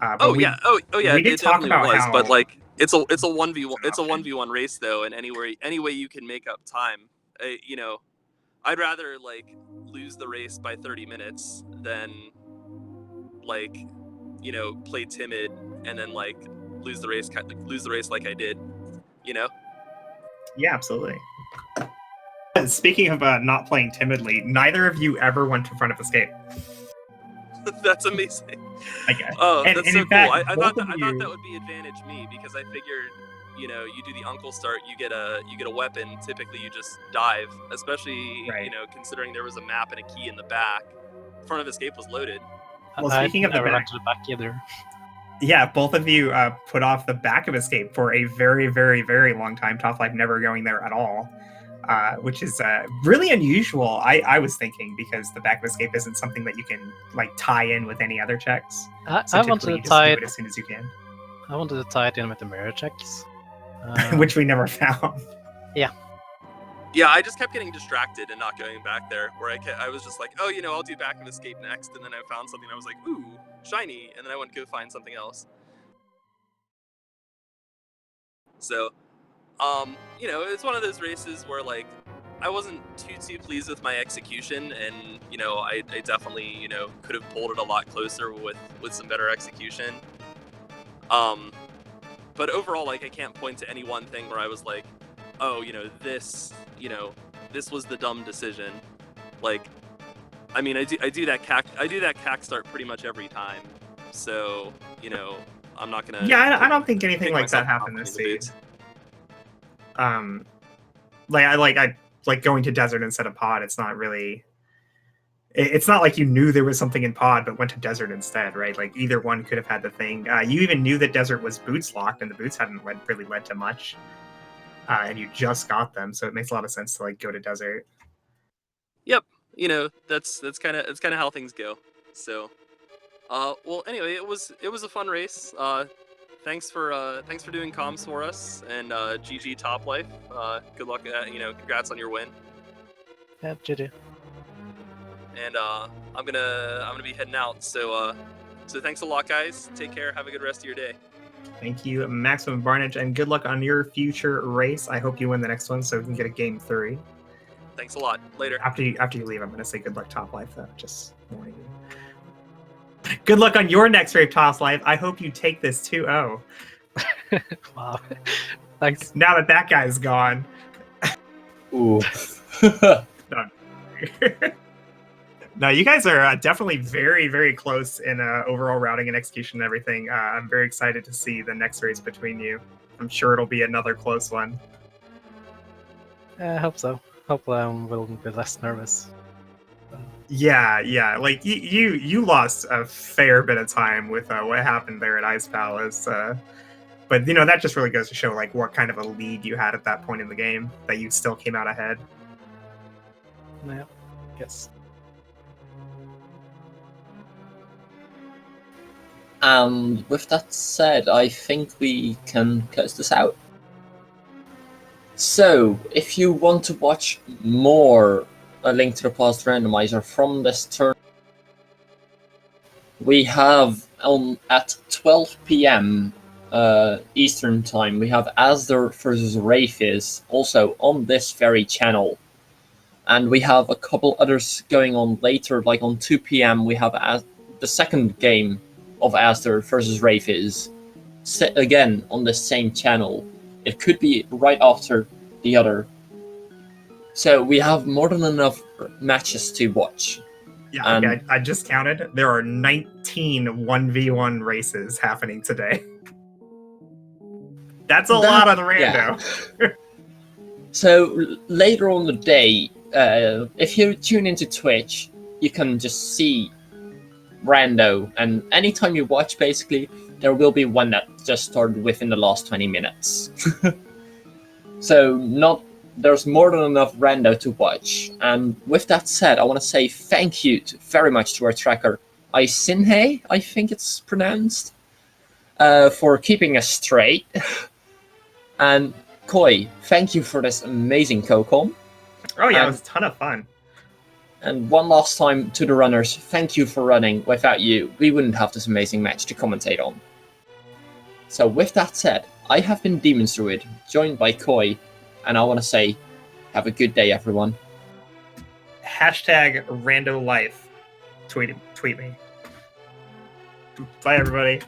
Oh yeah, we did it talk definitely about was, how but like it's a 1v1 it's an option. 1v1 race though, and any way you can make up time, I'd rather like lose the race by 30 minutes than like play timid and then like lose the race like I did, Yeah, absolutely. Speaking of not playing timidly, neither of you ever went to front of escape. That's amazing. Okay. Oh, And that's in so fact, cool. I thought both of you- that would be advantage me, because I figured, you do the Uncle start, you get a weapon. Typically, you just dive, especially Right. Considering there was a map and a key in the back. Front of escape was loaded. Well, speaking of the never back- went to the back either. Yeah, both of you put off the back of escape for a very, very, very long time. Top Life never going there at all, which is really unusual. I was thinking, because the back of escape isn't something that you can like tie in with any other checks. So I typically wanted you to just tie do it. it as soon as you can, I wanted to tie it in with the mirror checks. which we never found. Yeah, I just kept getting distracted and not going back there. Where I was just like, oh, I'll do back of escape next, and then I found something. I was like, ooh, shiny, and then I went to go find something else. So, it's one of those races where like I wasn't too pleased with my execution, and I definitely could have pulled it a lot closer with some better execution. but overall, like, I can't point to any one thing where I was like, oh, this was the dumb decision. Like, I mean, I do that cack start pretty much every time. So, I'm not gonna. Yeah, I don't think anything pick like that myself happened in this the seed. boots. I like going to desert instead of pod. It's not really. It's not like you knew there was something in pod, but went to desert instead, right? Like either one could have had the thing. You even knew that desert was boots locked, and the boots hadn't really led to much. And you just got them, so it makes a lot of sense to like go to desert. Yep, that's kind of how things go. So, well, anyway, it was a fun race. Thanks for doing comms for us, and GG Top Life. Good luck. Congrats on your win. Yeah, GG. And I'm gonna be heading out. So thanks a lot, guys. Take care. Have a good rest of your day. Thank you, Maximum Barnage, and good luck on your future race. I hope you win the next one so we can get a game 3. Thanks a lot. Later. After you leave, I'm going to say good luck, Top Life, though. Just warning you. Good luck on your next race, Top Life. I hope you take this 2-0. Wow. Thanks. Now that guy's gone. Ooh. No, you guys are definitely very, very close in overall routing and execution and everything. I'm very excited to see the next race between you. I'm sure it'll be another close one. I hope so. Hopefully I will be less nervous. Yeah. Like you lost a fair bit of time with what happened there at Ice Palace. But that just really goes to show like what kind of a lead you had at that point in the game that you still came out ahead. Yeah, yes. And with that said, I think we can close this out. So, if you want to watch more A Link to the Past Randomizer from this turn, we have at 12 p.m. Eastern Time, we have Asder versus Rayfizz also on this very channel. And we have a couple others going on later, like on 2 p.m. we have the second game of Asder versus Rayfizz, again on the same channel. It could be right after the other. So we have more than enough matches to watch. Yeah, okay, I just counted. There are 19 1v1 races happening today. That's a lot on the rando. Yeah. So later on the day, if you tune into Twitch, you can just see rando, and anytime you watch, basically, there will be one that just started within the last 20 minutes. So there's more than enough rando to watch. And with that said, I want to say thank you very much to our tracker, Isinhe, I think it's pronounced, for keeping us straight. And Koi, thank you for this amazing co-com. Oh yeah, it was a ton of fun. And one last time to the runners, thank you for running. Without you, we wouldn't have this amazing match to commentate on. So with that said, I have been Demon Druid, joined by Koi, and I want to say, have a good day, everyone. #RandoLife. Tweet me. Bye, everybody.